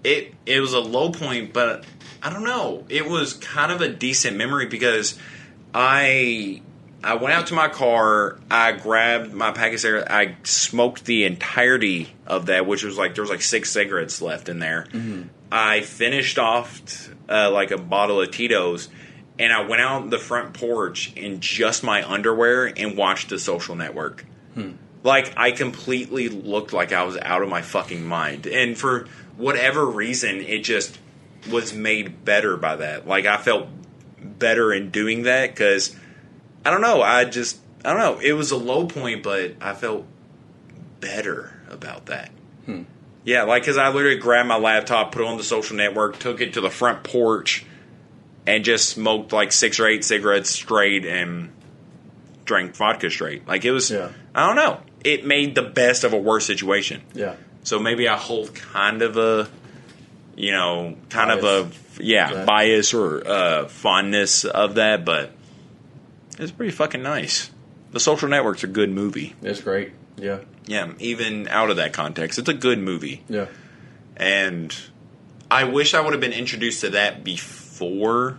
it was a low point, but I don't know. It was kind of a decent memory, because I went out to my car, I grabbed my pack of cigarettes, I smoked the entirety of that, which was like, there was like 6 cigarettes left in there. Mm-hmm. I finished off like a bottle of Tito's, and I went out the front porch in just my underwear and watched The Social Network. Like, I completely looked like I was out of my fucking mind. And for whatever reason, it just was made better by that. Like, I felt better in doing that, because I don't know. I don't know. It was a low point, but I felt better about that. Yeah, like, because I literally grabbed my laptop, put it on The Social Network, took it to the front porch, and just smoked like 6 or 8 cigarettes straight and drank vodka straight. Like, it was, I don't know. It made the best of a worse situation. Yeah. So maybe I hold kind of a, bias or fondness of that, but it's pretty fucking nice. The Social Network's a good movie. It's great. Yeah. Yeah, even out of that context, it's a good movie. Yeah. And I wish I would have been introduced to that before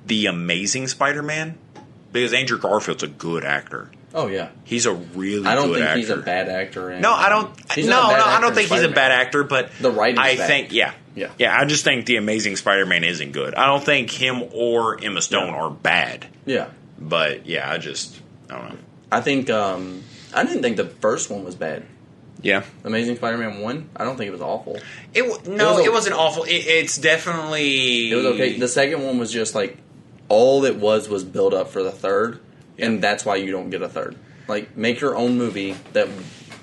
The Amazing Spider-Man, because Andrew Garfield's a good actor. Oh yeah, he's a really good actor. I don't think he's a bad actor. No, I don't. I don't think he's a bad actor. But the writing. I think, yeah. I just think The Amazing Spider-Man isn't good. I don't think him or Emma Stone are bad. Yeah. But yeah, I don't know. I think I didn't think the first one was bad. Yeah. Amazing Spider-Man 1, I don't think it was awful. It wasn't awful. It's definitely... It was okay. The second one was just like, all it was build up for the third, and that's why you don't get a third. Like, make your own movie,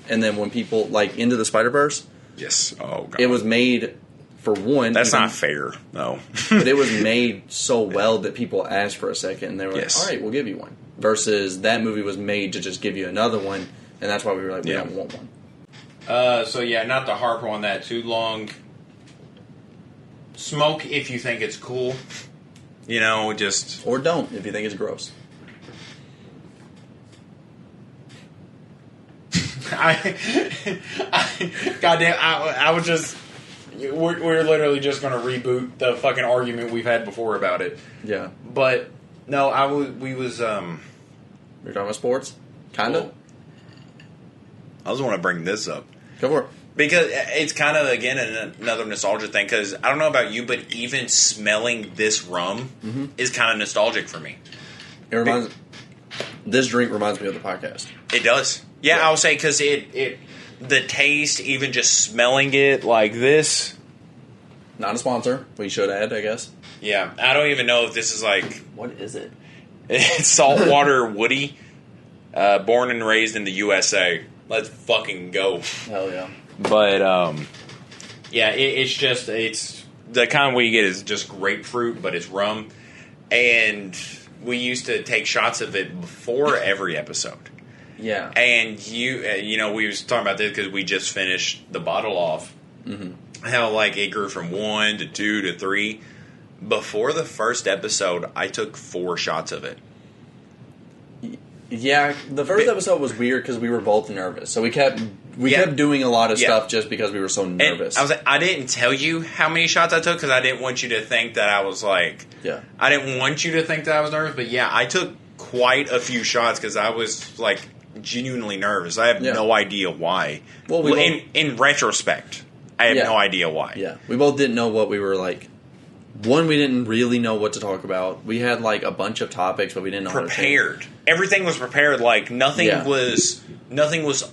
and then when people, like, Into the Spider-Verse... Yes. Oh, God. It was made for one... That's not fair, no. But it was made so well that people asked for a second, and they were like, all right, we'll give you one. Versus that movie was made to just give you another one, and that's why we were like, we don't want one. So yeah, not to harp on that too long. Smoke if you think it's cool. Just... Or don't if you think it's gross. Goddamn, I was just... We're literally just going to reboot the fucking argument we've had before about it. Yeah. But, no, we was... You're talking about sports? Kind of? I just want to bring this up. Go for it. Because it's kind of, again, another nostalgia thing. Because I don't know about you, but even smelling this rum is kind of nostalgic for me. This drink reminds me of the podcast. It does. Yeah, I'll say because the taste, even just smelling it like this. Not a sponsor. We should add, I guess. Yeah, I don't even know if this is like. What is it? It's saltwater woody. Born and raised in the USA. Let's fucking go. Hell yeah. But yeah, it's the kind we get is just grapefruit, but it's rum, and we used to take shots of it before every episode. Yeah, and you know, we was talking about this because we just finished the bottle off. Mm-hmm. How like it grew from 1 to 2 to 3. Before the first episode, I took 4 shots of it. Yeah, the first episode was weird because we were both nervous, so we kept doing a lot of stuff just because we were so nervous. And I didn't tell you how many shots I took because I didn't want you to think that I was like. Yeah. I didn't want you to think that I was nervous, but yeah, I took quite a few shots because I was like genuinely nervous. I have no idea why. Well, in retrospect, I have no idea why. Yeah, we both didn't know what we were like. One, we didn't really know what to talk about. We had like a bunch of topics, but we didn't know prepared. How to Everything was prepared. Like nothing was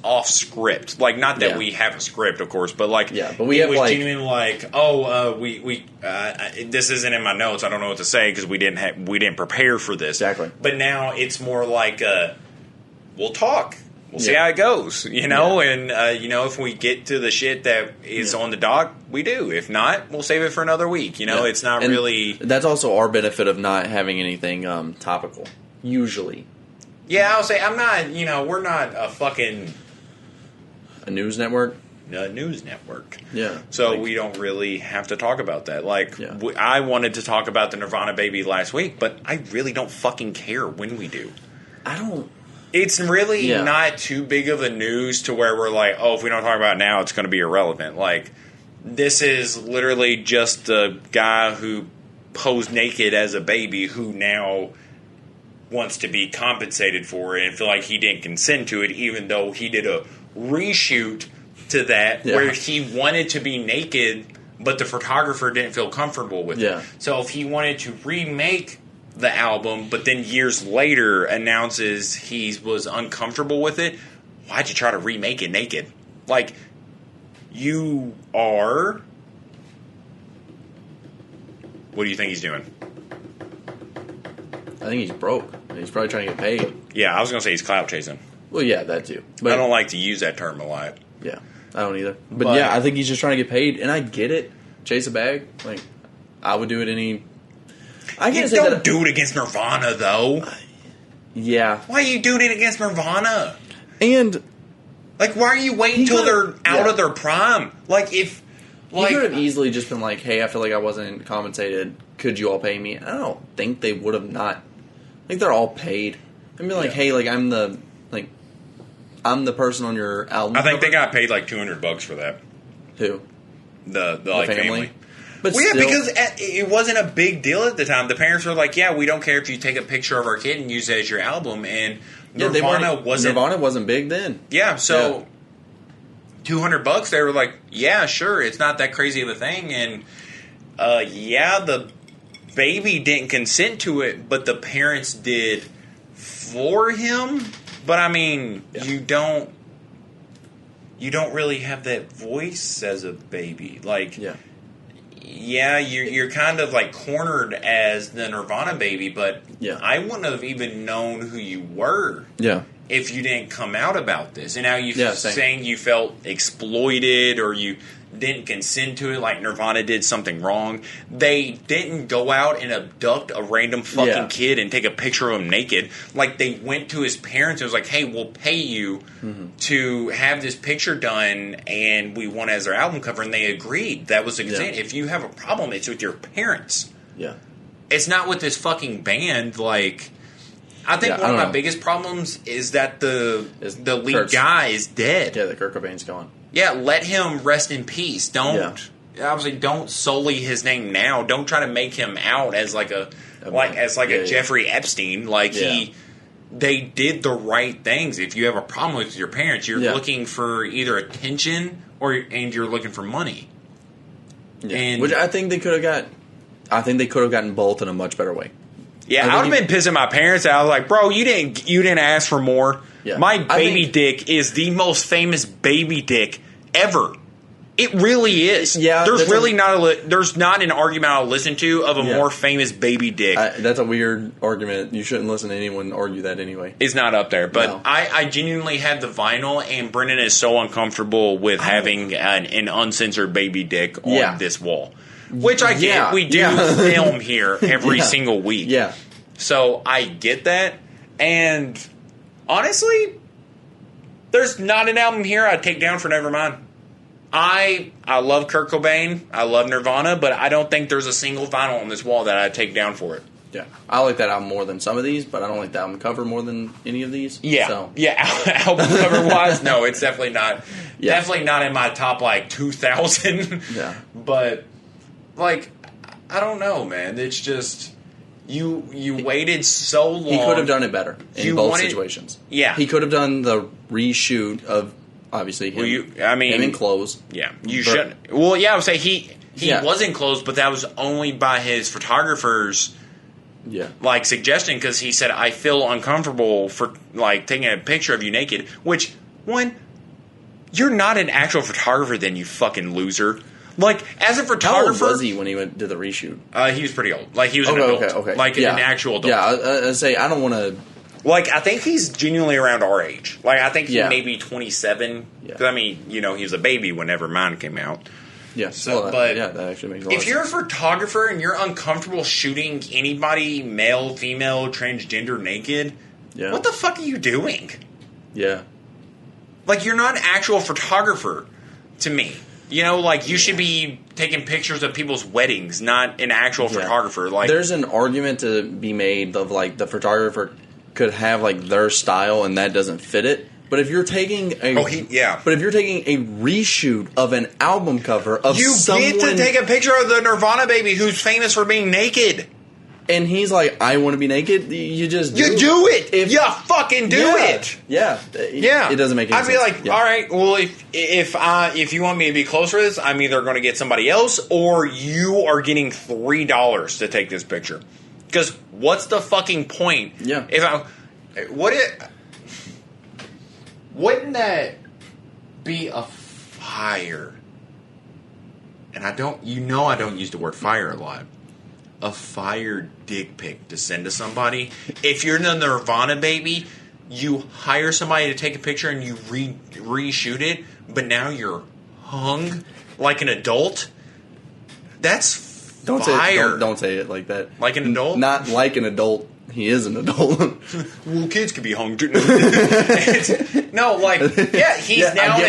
off script. Like not that we have a script, of course, but like but we have was like genuine. Like we this isn't in my notes. I don't know what to say because we didn't prepare for this. Exactly. But now it's more like we'll talk. We'll see how it goes, you know, and, you know, if we get to the shit that is on the dock, we do. If not, we'll save it for another week. You know, it's not really... That's also our benefit of not having anything topical, usually. Yeah, I'll say I'm not, you know, we're not a fucking... A news network? A news network. Yeah. So we don't really have to talk about that. Like, I wanted to talk about the Nirvana baby last week, but I really don't fucking care when we do. I don't... It's really not too big of a news to where we're like, oh, if we don't talk about it now, it's going to be irrelevant. Like, this is literally just the guy who posed naked as a baby who now wants to be compensated for it and feel like he didn't consent to it, even though he did a reshoot to that where he wanted to be naked, but the photographer didn't feel comfortable with it. So if he wanted to remake the album, but then years later announces he was uncomfortable with it, why'd you try to remake it naked? Like, you are... What do you think he's doing? I think he's broke. He's probably trying to get paid. Yeah, I was going to say he's clout chasing. Well, yeah, that too. But I don't like to use that term a lot. Yeah, I don't either. But yeah, I think he's just trying to get paid, and I get it. Chase a bag. Like, I would do it any... I can't say don't do it against Nirvana, though. Yeah. Why are you doing it against Nirvana? And... Like, why are you waiting until they're out of their prime? Like, if... Like, he could have easily just been like, hey, I feel like I wasn't compensated. Could you all pay me? I don't think they would have not. I think they're all paid. I mean, like, hey, like, I'm the person on your album. I think they got paid like $200 for that. Who? The like family. But well, still, because it wasn't a big deal at the time. The parents were like, yeah, we don't care if you take a picture of our kid and use it as your album. And Nirvana wasn't big then. Yeah, so $200, they were like, yeah, sure, it's not that crazy of a thing. And the baby didn't consent to it, but the parents did for him. But I mean, you don't really have that voice as a baby. Like, you're kind of like cornered as the Nirvana baby, but I wouldn't have even known who you were if you didn't come out about this. And now you're saying you felt exploited or you didn't consent to it, like Nirvana did something wrong. They didn't go out and abduct a random fucking kid and take a picture of him naked. Like, they went to his parents and was like, hey, we'll pay you to have this picture done and we want it as their album cover, and they agreed. That was if you have a problem, it's with your parents. Yeah. It's not with this fucking band. Like, I think one of my biggest problems is that the lead guy is dead. Yeah, the Kurt Cobain's gone. Yeah, let him rest in peace. Obviously, don't sully his name now. Don't try to make him out as like a Jeffrey Epstein. Like they did the right things. If you have a problem with your parents, you're looking for either attention and you're looking for money. Yeah. And which I think they could have got. I think they could have gotten both in a much better way. Yeah, I would have been pissing my parents out. I was like, bro, you didn't ask for more. Yeah. My baby dick is the most famous baby dick ever. It really is. Yeah, there's really there's not an argument I'll listen to of a more famous baby dick. That's a weird argument. You shouldn't listen to anyone argue that anyway. It's not up there, but No. I genuinely had the vinyl, and Brenden is so uncomfortable with having an uncensored baby dick on this wall. Which I get. We do film here every single week. Yeah. So I get that. And honestly, there's not an album here I'd take down for Nevermind. I love Kurt Cobain. I love Nirvana, but I don't think there's a single vinyl on this wall that I'd take down for it. Yeah. I like that album more than some of these, but I don't like the album cover more than any of these. Yeah. So. Yeah, album cover wise, no, it's definitely not. Yeah. Definitely not in my top, 2,000. Yeah. But, I don't know, man. It's just... You waited so long. He could have done it better in both situations. Yeah. He could have done the reshoot of, obviously, him, him in clothes. Yeah. You shouldn't. Well, yeah, I would say he was in clothes, but that was only by his photographer's suggestion, because he said, I feel uncomfortable for, taking a picture of you naked. Which, you're not an actual photographer then, you fucking loser. As a photographer... How old was he when he went to the reshoot? He was pretty old. He was an adult. Okay. An actual adult. Yeah, I say, I don't want to... I think he's genuinely around our age. I think he may be 27. Because, he was a baby when Nevermind came out. Yeah, so that actually makes a lot of sense. If you're a photographer and you're uncomfortable shooting anybody, male, female, transgender, naked, what the fuck are you doing? Yeah. You're not an actual photographer to me. You should be taking pictures of people's weddings, not an actual photographer. There's an argument to be made of, the photographer could have, their style and that doesn't fit it. But if you're taking a But if you're taking a reshoot of an album cover of someone... You get to take a picture of the Nirvana baby who's famous for being naked. And he's like, I want to be naked. You just do it. You fucking do it. Yeah. It doesn't make any sense. I'd be all right, well, if you want me to be closer to this, I'm either going to get somebody else or you are getting $3 to take this picture. Because what's the fucking point? Yeah. Wouldn't that be a fire? And I don't use the word fire a lot. A fire dick pic to send to somebody. If you're the Nirvana baby, you hire somebody to take a picture and you reshoot it, but now you're hung like an adult. That's fire. Don't say it like that. Like an adult? Not like an adult. He is an adult. Well, kids can be hung too. He's now an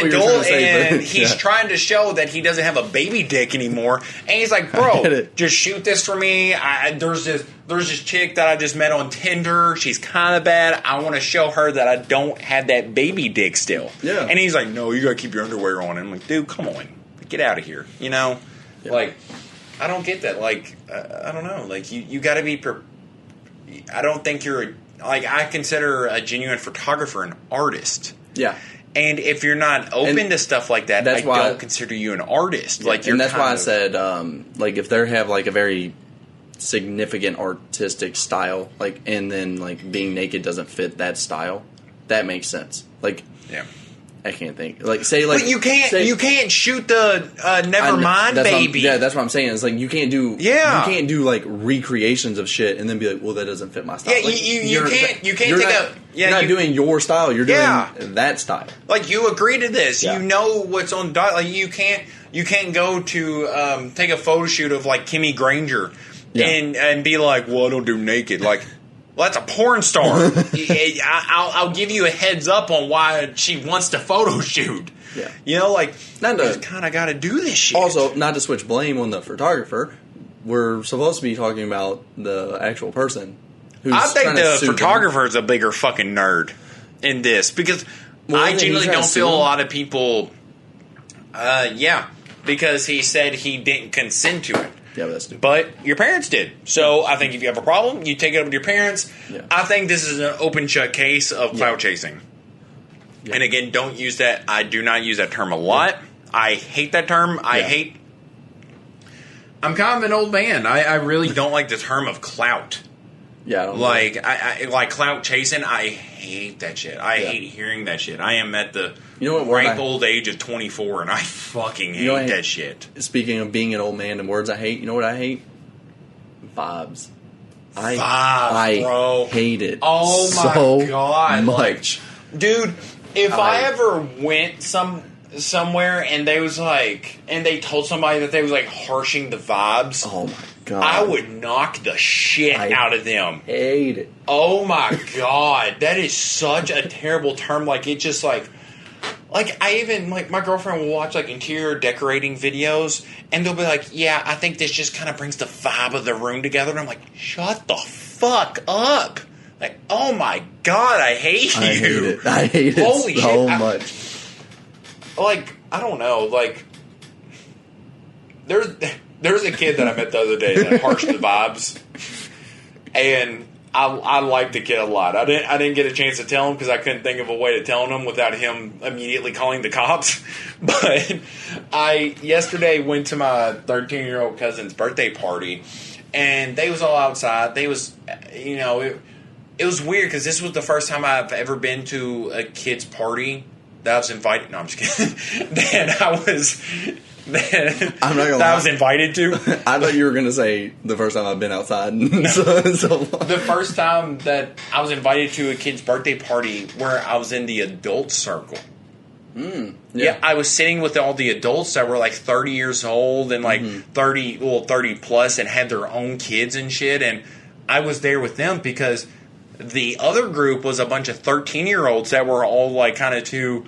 adult and he's trying to show that he doesn't have a baby dick anymore. And he's like, bro, just shoot this for me. There's this chick that I just met on Tinder. She's kind of bad. I want to show her that I don't have that baby dick still. Yeah. And he's like, no, you got to keep your underwear on. And I'm like, dude, come on. Get out of here. I don't get that. I don't know. You got to be I don't think you're I consider a genuine photographer an artist. Yeah. And if you're not open to stuff like that, I don't consider you an artist. Yeah, and that's why I said, if they have a very significant artistic style, and then being naked doesn't fit that style, that makes sense. I can't think. But you can't shoot the Nevermind baby. That's what I'm saying. It's you can't do recreations of shit and then be like, well, that doesn't fit my style. Yeah, you can't you're not doing your style. You're doing that style. You agree to this. Yeah. You know what's on. You can't go to take a photo shoot of Kimmy Granger and be like, well, I don't do naked. Well, that's a porn star. I'll give you a heads up on why she wants to photo shoot. Yeah. You just kind of got to do this shit. Also, not to switch blame on the photographer, we're supposed to be talking about the actual person. I think the photographer is a bigger fucking nerd in this because I genuinely don't feel a lot of people. Because he said he didn't consent to it. Yeah, but that's stupid. But your parents did. So I think if you have a problem, you take it up with your parents. Yeah. I think this is an open shut case of clout chasing. Yeah. And again, don't use that. I do not use that term a lot. Yeah. I hate that term. I'm kind of an old man. I really don't like the term of clout. Yeah, I don't like I like clout chasing. I hate that shit. I hate hearing that shit. I am at the ripe old age of 24, and I fucking hate that shit. Speaking of being an old man and words I hate, you know what I hate? Vibes. I hate it. Oh my god, much, dude. If I ever went somewhere and they was like, and they told somebody that they was like harshing the vibes, oh my god, I would knock the shit out of them. Hate it. Oh my god, that is such a terrible term. Like it just like I even like my girlfriend will watch like interior decorating videos and they'll be like, yeah, I think this just kind of brings the vibe of the room together. And I'm like, shut the fuck up. Like, oh my god, I hate you. I hate it Holy so shit. much. Like, I don't know, like there's a kid that I met the other day that harshed the vibes, and I liked the kid a lot. I didn't get a chance to tell him because I couldn't think of a way to tell him without him immediately calling the cops. But I yesterday went to my 13-year-old cousin's birthday party, and they was all outside. They was, you know, it was weird because this was the first time I've ever been to a kid's party that I was invited. No, I'm just kidding. That I was. I'm not gonna lie. I was invited to. I thought you were gonna say the first time I've been outside. The first time that I was invited to a kid's birthday party where I was in the adult circle. Yeah, I was sitting with all the adults that were like 30 years old and like 30 plus and had their own kids and shit. And I was there with them because the other group was a bunch of 13-year-olds that were all like kind of too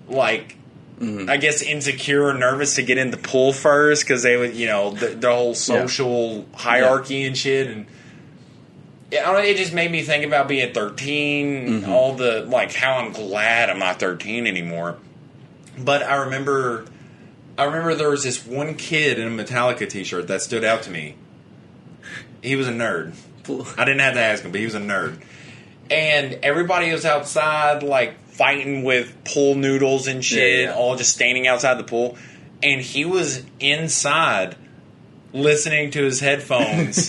like. I guess insecure or nervous to get in the pool first because they would, you know, the whole social hierarchy and shit. And I don't know, it just made me think about being 13, all the, like, how I'm glad I'm not 13 anymore. But I remember there was this one kid in a Metallica t-shirt that stood out to me. He was a nerd. I didn't have to ask him, but he was a nerd. And everybody was outside, like, fighting with pool noodles and shit, all just standing outside the pool. And he was inside listening to his headphones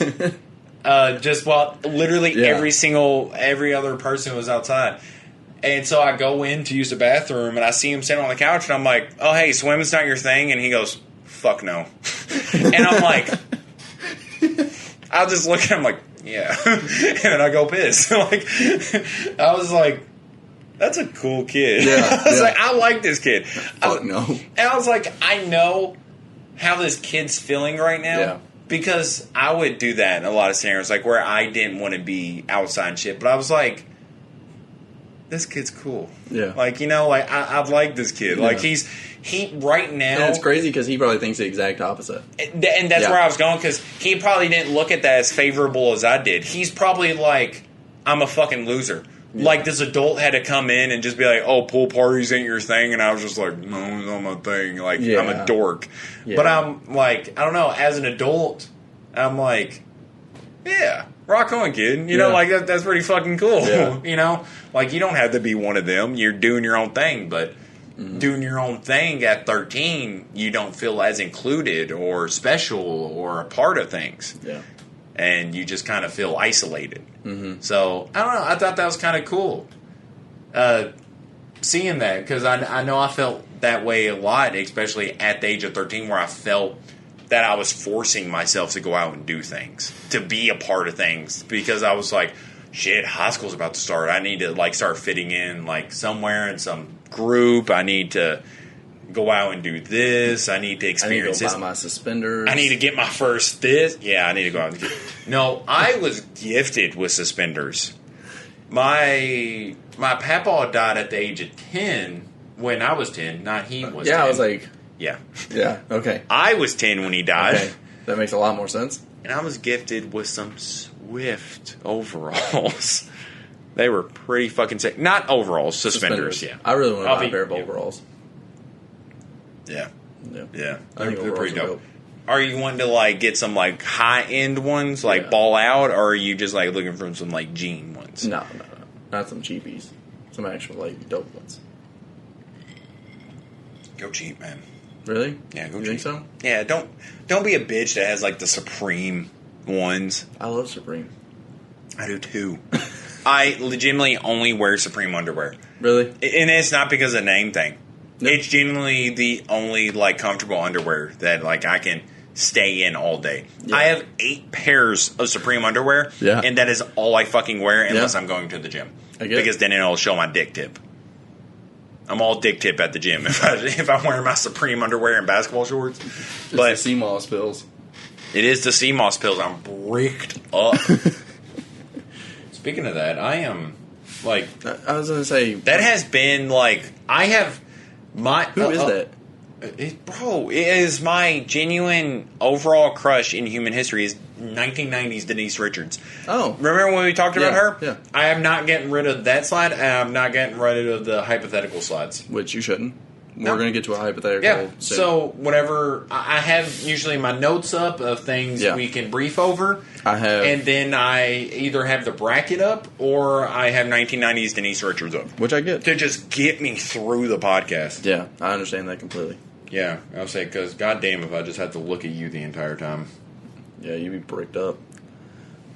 just while literally every other person was outside. And so I go in to use the bathroom and I see him sitting on the couch and I'm like, oh, hey, swimming's not your thing? And he goes, fuck no. And I'm like, I'll just look at him like, yeah. And then I go piss. Like, I was like, that's a cool kid. Yeah, I was like, I like this kid. No. And I was like, I know how this kid's feeling right now because I would do that in a lot of scenarios, like where I didn't want to be outside and shit. But I was like, this kid's cool. Yeah. Like, you know, like I like this kid. Yeah. Like he right now. And it's crazy because he probably thinks the exact opposite. And that's where I was going because he probably didn't look at that as favorable as I did. He's probably like, I'm a fucking loser. Yeah. Like, this adult had to come in and just be like, oh, pool parties ain't your thing. And I was just like, no, it's not my thing. Like, I'm a dork. Yeah. But I'm like, I don't know, as an adult, I'm like, yeah, rock on, kid. You know, like, that's pretty fucking cool. Yeah. You know? Like, you don't have to be one of them. You're doing your own thing. But doing your own thing at 13, you don't feel as included or special or a part of things. Yeah. And you just kind of feel isolated. So, I don't know. I thought that was kind of cool. Seeing that, because I know I felt that way a lot, especially at the age of 13, where I felt that I was forcing myself to go out and do things, to be a part of things, because I was like, shit, high school's about to start. I need to, like, start fitting in, like, somewhere in some group. I need to go out and do this. I need to experience this. I need to buy my suspenders. I need to get my first this. Yeah, I need to go out and get. No, I was gifted with suspenders. My papa died at the age of 10 when I was 10. Not he was 10. I was like... Yeah. Yeah, okay. I was 10 when he died. Okay. That makes a lot more sense. And I was gifted with some Swift overalls. They were pretty fucking sick. Not overalls, suspenders. Yeah. I really want to buy a pair of overalls. Yeah. They're pretty dope. Are you wanting to, like, get some, like, high-end ones, like, ball out, or are you just, like, looking for some, like, jean ones? No. Not some cheapies. Some actual, like, dope ones. Go cheap, man. Really? Yeah, go cheap. You think so? Yeah, don't be a bitch that has, like, the Supreme ones. I love Supreme. I do too. I legitimately only wear Supreme underwear. Really? And it's not because of the name thing. Nope. It's genuinely the only, like, comfortable underwear that, like, I can stay in all day. Yeah. I have 8 pairs of Supreme underwear, Yeah. and that is all I fucking wear unless Yeah. I'm going to the gym. I get it. Because then it'll show my dick tip. I'm all dick tip at the gym if I'm wearing my Supreme underwear and basketball shorts. It's But the sea moss pills. it is the sea moss pills. I'm bricked up. Speaking of that, I am, like... I was going to say... That has been, like... I have... Who is that? Bro, it is my genuine overall crush in human history is 1990s Denise Richards. Oh. Remember when we talked about her? Yeah. I am not getting rid of that slide, and I'm not getting rid of the hypothetical slides. Which you shouldn't. No. We're going to get to a hypothetical Yeah, soon. so whenever... I have usually my notes up of things Yeah. we can brief over. I have... And then I either have the bracket up or I have 1990s Denise Richards up. Which I get. To just get me through the podcast. Yeah, I understand that completely. Yeah, I'll say, because goddamn if I just had to look at you the entire time. Yeah, you be bricked up.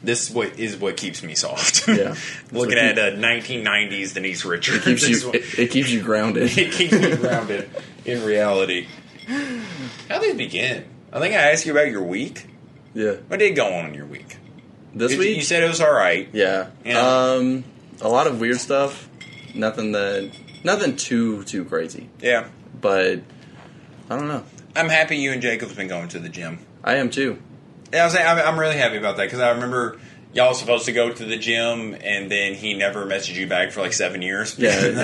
This is what keeps me soft. Yeah. Looking at 1990s Denise Richards. It keeps you grounded. It keeps me grounded in reality. How did it begin? I think I asked you about your week. Yeah. What did go on in your week? This week? You said it was alright. Yeah. Yeah. A lot of weird stuff. Nothing too crazy. Yeah. But I don't know. I'm happy you and Jacob's been going to the gym. I am too. Yeah, I was saying, I'm really happy about that because I remember y'all were supposed to go to the gym and then he never messaged you back for like 7 years. Yeah,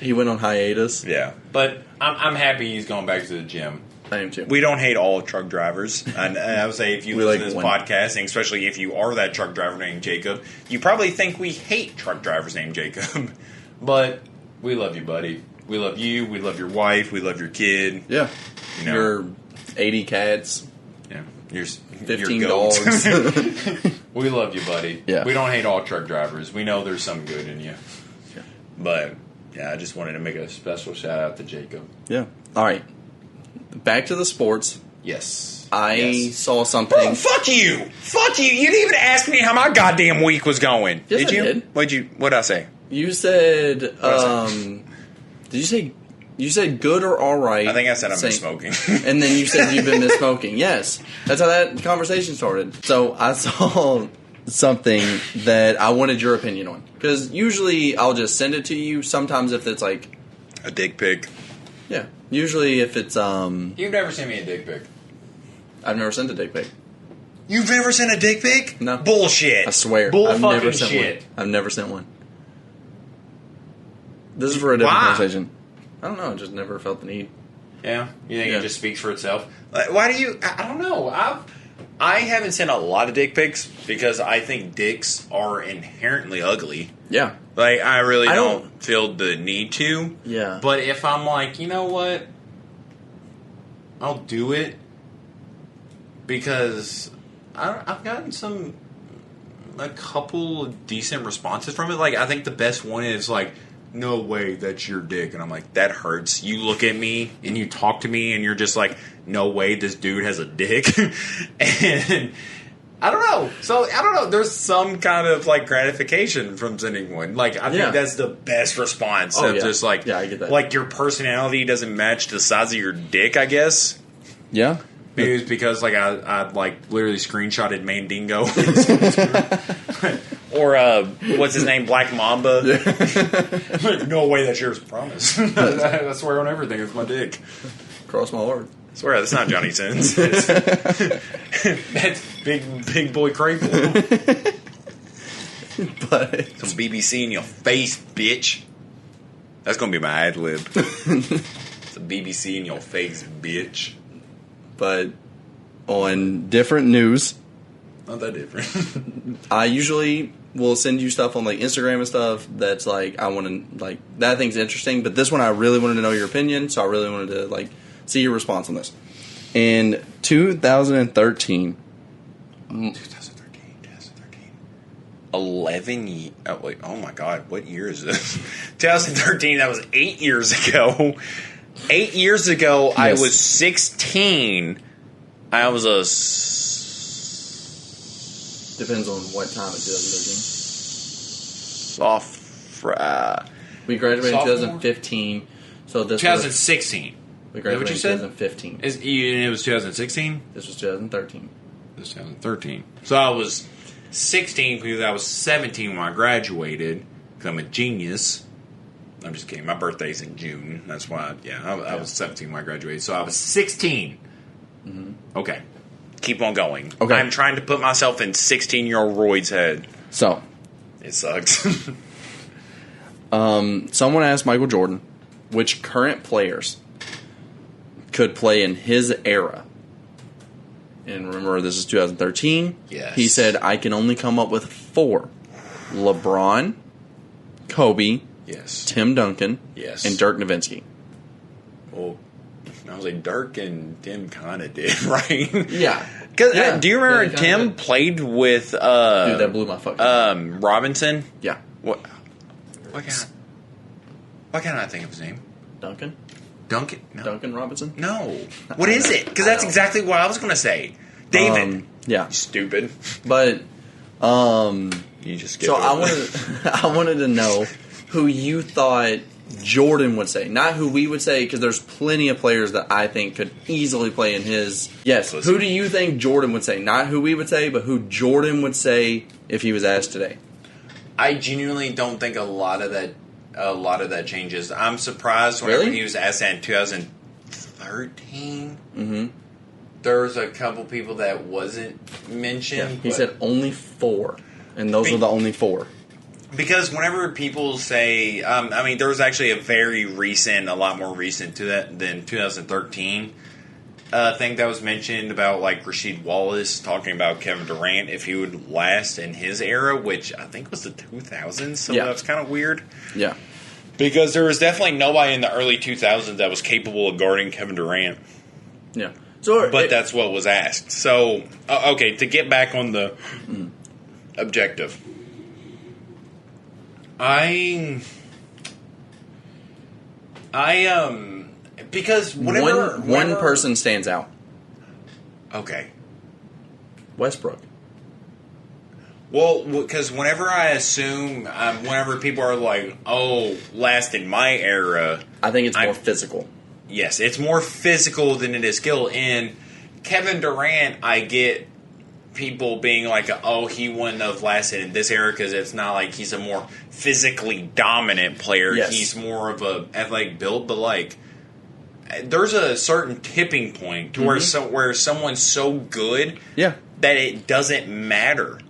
he went on hiatus. Yeah, but I'm happy he's going back to the gym. I am too. We don't hate all truck drivers. And I would say if you listen to this podcast, and especially if you are that truck driver named Jacob, you probably think we hate truck drivers named Jacob. But we love you, buddy. We love you. We love your wife. We love your kid. Yeah. You know. Your 80 cats. Yeah. Your 15 your goats. dogs. We love you, buddy. Yeah. We don't hate all truck drivers. We know there's some good in you. Yeah. But, yeah, I just wanted to make a special shout out to Jacob. Yeah. All right. Back to the sports. Yes. I saw something. Bro, fuck you! Fuck you! You didn't even ask me how my goddamn week was going. Yes, did you? I did. What'd I say? You said, What'd did you said good or all right? I think I said I've been smoking. And then you said you've been smoking. Yes. That's how that conversation started. So I saw something that I wanted your opinion on. Because usually I'll just send it to you. Sometimes if it's like... A dick pic. Yeah. Usually if it's... You've never sent me a dick pic. I've never sent a dick pic. You've never sent a dick pic? No. Bullshit. I swear. Bull I've fucking never sent shit. one. I've never sent one. This is for a different Why? conversation. I don't know. I just never felt the need. Yeah? You think Yeah. it just speaks for itself? Why do you... I don't know. I haven't sent a lot of dick pics because I think dicks are inherently ugly. Yeah. Like, I really I don't feel the need to. Yeah. But if I'm like, you know what? I'll do it. Because I've gotten a couple decent responses from it. Like, I think the best one is like, no way, that's your dick. And I'm like, that hurts. You look at me and you talk to me and you're just like, no way, this dude has a dick. And I don't know. So, I don't know. There's some kind of like gratification from sending one. Like, I think that's the best response. Oh, of yeah. just like, Yeah, I get that. Like, your personality doesn't match the size of your dick, I guess. Yeah. Maybe it's because like I like literally screenshotted Mandingo, or what's his name, Black Mamba. No way, that's yours. Promise. I swear on everything. It's my dick. Cross my heart. I swear that's not Johnny Sins. That's big boy Craypool. But Some BBC in your face, bitch. That's gonna be my ad lib. It's a BBC in your face, bitch. But on different news, Not that different. I usually will send you stuff on like Instagram and stuff that's like I want to like that I think's interesting. But this one I really wanted to know your opinion, so I really wanted to like see your response on this. In 2013. 11 years. Oh, wait. Oh, my God. What year is this? 2013. That was 8 years ago. 8 years ago, Yes. I was 16. I was a Depends on what time in 2013. We graduated in Sophomore? 2015, so this 2016. we Is that graduated what you in said? 2015. It was 2016? This was 2013. This was 2013. So I was 16 because I was 17 when I graduated because I'm a genius. I'm just kidding. My birthday's in June. That's why, I was 17 when I graduated. So I was 16. Mm-hmm. Okay. Keep on going. Okay. I'm trying to put myself in 16-year-old Royd's head. So, It sucks. someone asked Michael Jordan which current players could play in his era. And remember, this is 2013. Yes. He said, I can only come up with 4. LeBron, Kobe, Yes. Tim Duncan, Yes. and Dirk Nowitzki. Well, I was like, Dirk and Tim kind of did, right? Yeah. Because Yeah. do you remember Yeah, they Tim kinda did. played with Dude, that blew my fucking mind. Robinson? Yeah. What? Why can't I think of his name? Duncan? Duncan? No. Duncan Robinson? No. What is it? Because that's exactly what I was going to say. David. Yeah. You stupid. But, You just skipped so I over. wanted to know who you thought Jordan would say. Not who we would say, because there's plenty of players that I think could easily play in his... Yes, Listen. who do you think Jordan would say? Not who we would say, but who Jordan would say if he was asked today. I genuinely don't think a lot of that changes. I'm surprised whenever Really? he was asked that in 2013. Mm-hmm. There was a couple people that wasn't mentioned. Yeah, he but- said only 4. And those were the only 4. Because whenever people say, there was actually a lot more recent to that than 2013 thing that was mentioned about like Rasheed Wallace talking about Kevin Durant if he would last in his era, which I think was the 2000s. So Yeah. that's kind of weird. Yeah. Because there was definitely nobody in the early 2000s that was capable of guarding Kevin Durant. Yeah. So, But that's what was asked. So, okay, to get back on the objective. Because whenever one person stands out. Okay. Westbrook. Well, because whenever I assume, whenever people are like, "Oh, last in my era," I think it's more physical. Yes, it's more physical than it is skill. And Kevin Durant, I get people being like, "Oh, he wouldn't have lasted in this era because it's not like he's a more physically dominant player. Yes. He's more of a athletic build." But like, there's a certain tipping point to where someone's so good, Yeah. that it doesn't matter.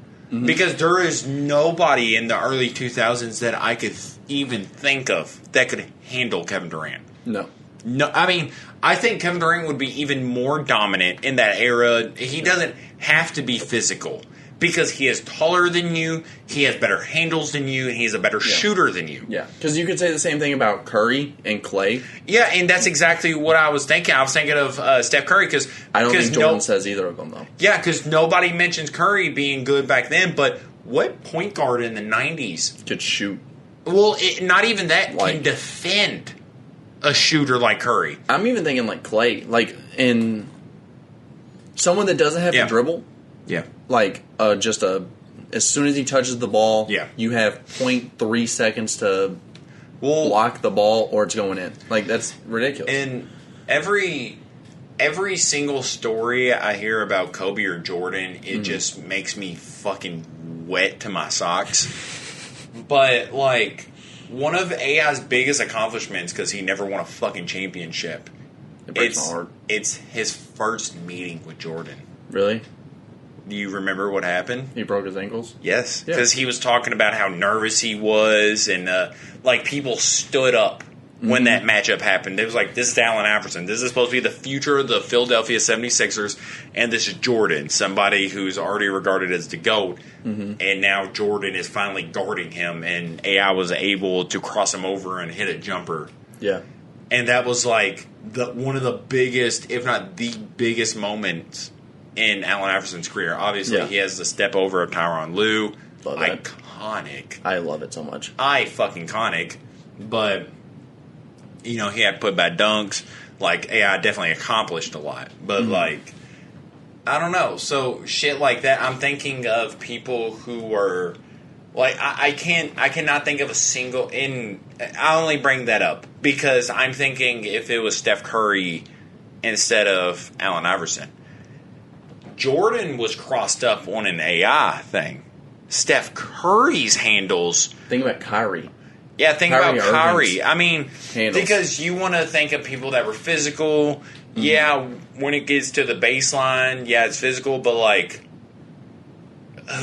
Because there is nobody in the early 2000s that I could even think of that could handle Kevin Durant. No. No, I mean, I think Kevin Durant would be even more dominant in that era. He doesn't have to be physical because he is taller than you, he has better handles than you, and he's a better shooter than you. Yeah. Because you could say the same thing about Curry and Clay. Yeah, and that's exactly what I was thinking. I was thinking of Steph Curry because I don't think Jordan says either of them, though. Yeah, because nobody mentions Curry being good back then, but what point guard in the 90s? Could shoot. Well, not even that Like- can defend a shooter like Curry. I'm even thinking like Clay. Like, in someone that doesn't have Yeah. to dribble. Yeah. Like, as soon as he touches the ball, Yeah. you have 0.3 seconds to Well, block the ball or it's going in. Like, that's ridiculous. and every single story I hear about Kobe or Jordan, it just makes me fucking wet to my socks. But, like, one of AI's biggest accomplishments, because he never won a fucking championship, It breaks my heart. it's his first meeting with Jordan. Really? Do you remember what happened? He broke his ankles? Yes, Yeah. because he was talking about how nervous he was, and like people stood up when that matchup happened. It was like, this is Allen Iverson. This is supposed to be the future of the Philadelphia 76ers, and this is Jordan, somebody who's already regarded as the GOAT, and now Jordan is finally guarding him, and AI was able to cross him over and hit a jumper. Yeah. And that was like one of the biggest, if not the biggest moments in Allen Iverson's career. Obviously, Yeah. he has the step over of Tyronn Lue. Love that. Iconic. I love it so much. Fucking iconic. But, you know, he had put bad dunks. Like, AI definitely accomplished a lot. But, like, I don't know. So shit like that. I'm thinking of people who were like I cannot think of a single. I only bring that up because I'm thinking if it was Steph Curry instead of Allen Iverson. Jordan was crossed up on an AI thing. Steph Curry's handles. Think about Kyrie. Yeah, think Kyrie about Kyrie. Irving's I mean, handles. because you want to think of people that were physical. Mm-hmm. Yeah, when it gets to the baseline, yeah, it's physical, but like,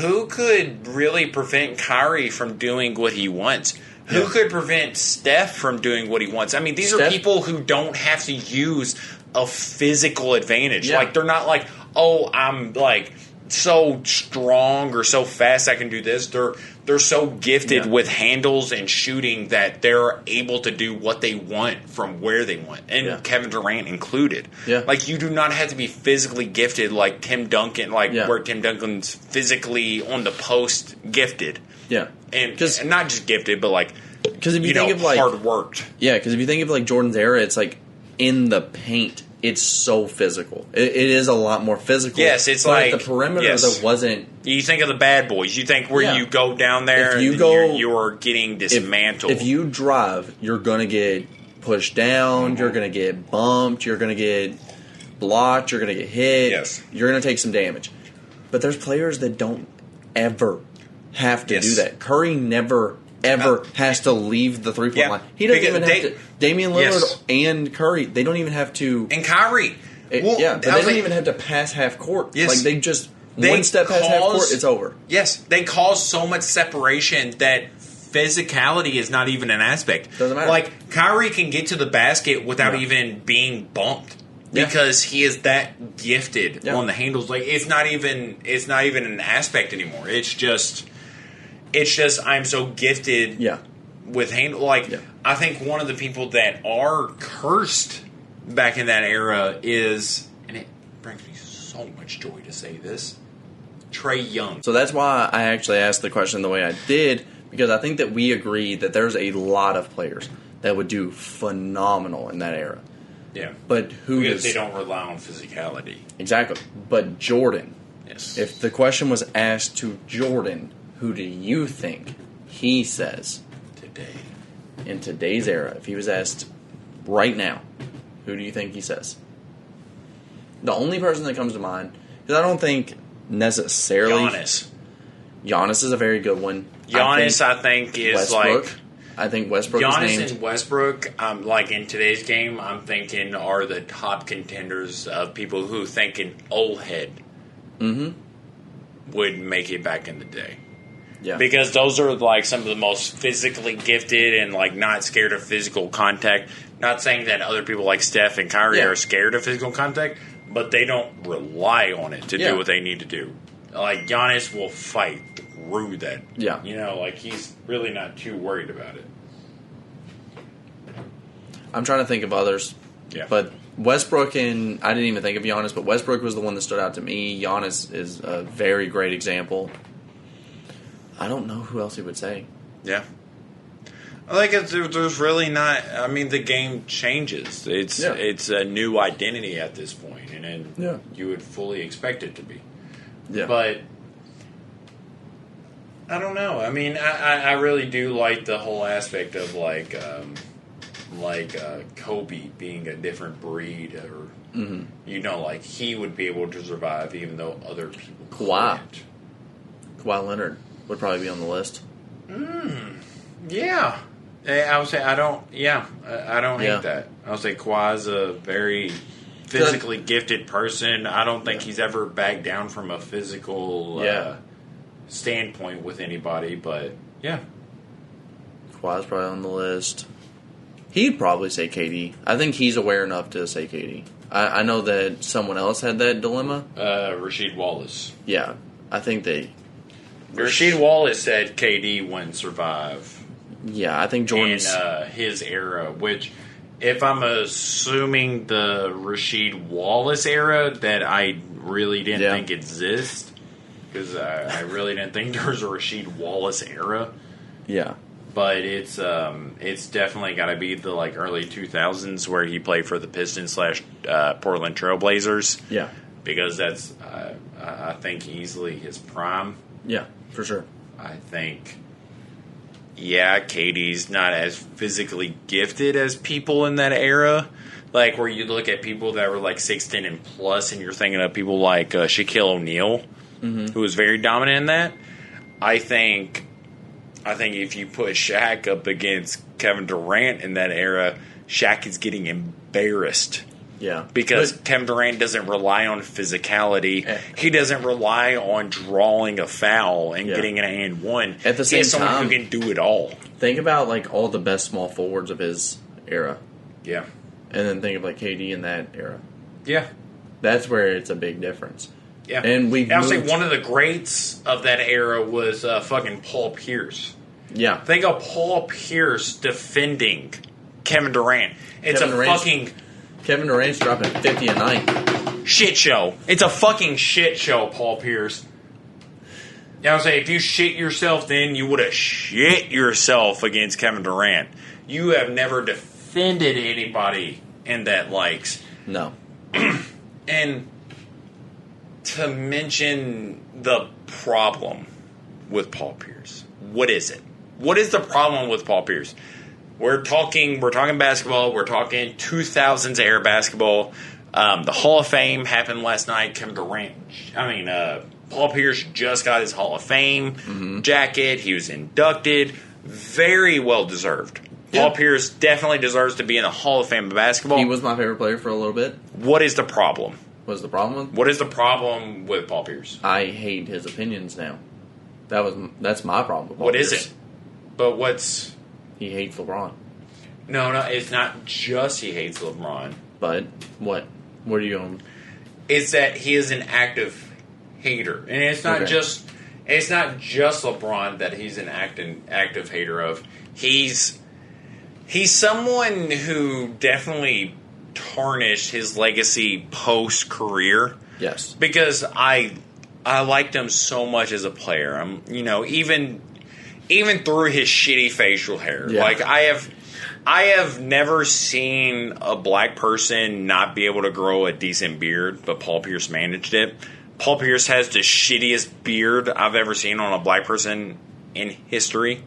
who could really prevent Kyrie from doing what he wants? Who could prevent Steph from doing what he wants? I mean, these are people who don't have to use a physical advantage. Yeah. Like, they're not like, oh, I'm like so strong or so fast I can do this. They're so gifted with handles and shooting that they're able to do what they want from where they want. And Kevin Durant included. Yeah. Like, you do not have to be physically gifted like Tim Duncan, where Tim Duncan's physically on the post gifted. Yeah. And not just gifted, but like, because if you think of like hard worked. Yeah, because if you think of like Jordan's era, it's like in the paint, it's so physical. It is a lot more physical. Yes, it's like at the perimeter there wasn't. You think of the Bad Boys. You think where you go down there, if you and go, you're getting dismantled. If you drive, you're gonna get pushed down. You're gonna get bumped. You're gonna get blocked. You're gonna get hit. Yes, you're gonna take some damage. But there's players that don't ever have to do that. Curry never has to leave the 3-point line. He doesn't even have to. Damian Lillard and Curry, they don't even have to. And Kyrie. But they don't even have to pass half court. Yes. Like, they one step past half court, it's over. Yes. They cause so much separation that physicality is not even an aspect. Doesn't matter. Like, Kyrie can get to the basket without even being bumped. Because he is that gifted on the handles. Like, it's not even an aspect anymore. It's just I'm so gifted with handle. Like, I think one of the people that are cursed back in that era is, and it brings me so much joy to say this, Trae Young. So that's why I actually asked the question the way I did, because I think that we agree that there's a lot of players that would do phenomenal in that era. Yeah. But because they don't rely on physicality. Exactly. But Jordan. Yes. If the question was asked to Jordan, who do you think he says today? In today's era, if he was asked right now, who do you think he says? The only person that comes to mind, because I don't think necessarily Giannis is a very good one. Giannis, I think is Westbrook. like. I think Westbrook Giannis is named. and Westbrook, like in today's game, I'm thinking are the top contenders of people who think an old head would make it back in the day. Yeah. Because those are like some of the most physically gifted and like not scared of physical contact. Not saying that other people like Steph and Kyrie are scared of physical contact, but they don't rely on it to do what they need to do. Like, Giannis will fight through that. Yeah. You know, like, he's really not too worried about it. I'm trying to think of others. Yeah. But Westbrook, and I didn't even think of Giannis, but Westbrook was the one that stood out to me. Giannis is a very great example. I don't know who else he would say. Yeah. Like, there's really not. I mean, the game changes. It's a new identity at this point, and you would fully expect it to be. Yeah. But I don't know. I mean, I really do like the whole aspect of like Kobe being a different breed, or you know, like he would be able to survive even though other people couldn't. Kawhi Leonard would probably be on the list. Yeah. I would say I don't hate that. I would say Kawhi's a very physically gifted person. I don't think he's ever backed down from a physical standpoint with anybody, but Kawhi's probably on the list. He'd probably say KD. I think he's aware enough to say KD. I know that someone else had that dilemma. Rasheed Wallace. Yeah. I think Rasheed Wallace said KD wouldn't survive. Yeah, I think Jordan's in his era, which, if I'm assuming the Rasheed Wallace era that I really didn't think exists, because I really didn't think there was a Rasheed Wallace era. Yeah. But it's definitely got to be the like early 2000s where he played for the Pistons / Portland Trailblazers. Yeah. because that's, I think, easily his prime. Yeah, for sure. I think, yeah, Katie's not as physically gifted as people in that era. Like, where you look at people that were like 6'10" and plus, and you're thinking of people like Shaquille O'Neal, who was very dominant in that. I think if you put Shaq up against Kevin Durant in that era, Shaq is getting embarrassed. Yeah. Because Kevin Durant doesn't rely on physicality. He doesn't rely on drawing a foul and getting an and one. At the same He's someone time, who can do it all. Think about like all the best small forwards of his era. Yeah. And then think of like KD in that era. Yeah. That's where it's a big difference. Yeah. And I'll say one of the greats of that era was fucking Paul Pierce. Yeah. Think of Paul Pierce defending Kevin Durant. Kevin Durant's dropping 50 a night. Shit show. It's a fucking shit show, Paul Pierce. I would say, if you shit yourself then, you would have shit yourself against Kevin Durant. You have never defended anybody in that likes. No. And to mention the problem with Paul Pierce, what is it? What is the problem with Paul Pierce? We're talking basketball. We're talking 2000s era basketball. The Hall of Fame happened last night. Paul Pierce just got his Hall of Fame jacket. He was inducted. Very well deserved. Yeah. Paul Pierce definitely deserves to be in the Hall of Fame of basketball. He was my favorite player for a little bit. What is the problem? What's the problem? What is the problem with Paul Pierce? I hate his opinions now. That's my problem with Paul What Pierce. is it? But what's... He hates LeBron. No, it's not just he hates LeBron. But what? What are you going? It's that he is an active hater, and it's not just LeBron that he's an active hater of. He's someone who definitely tarnished his legacy post career. Yes, because I liked him so much as a player. Even through his shitty facial hair. Yeah. Like, I have never seen a black person not be able to grow a decent beard, but Paul Pierce managed it. Paul Pierce has the shittiest beard I've ever seen on a black person in history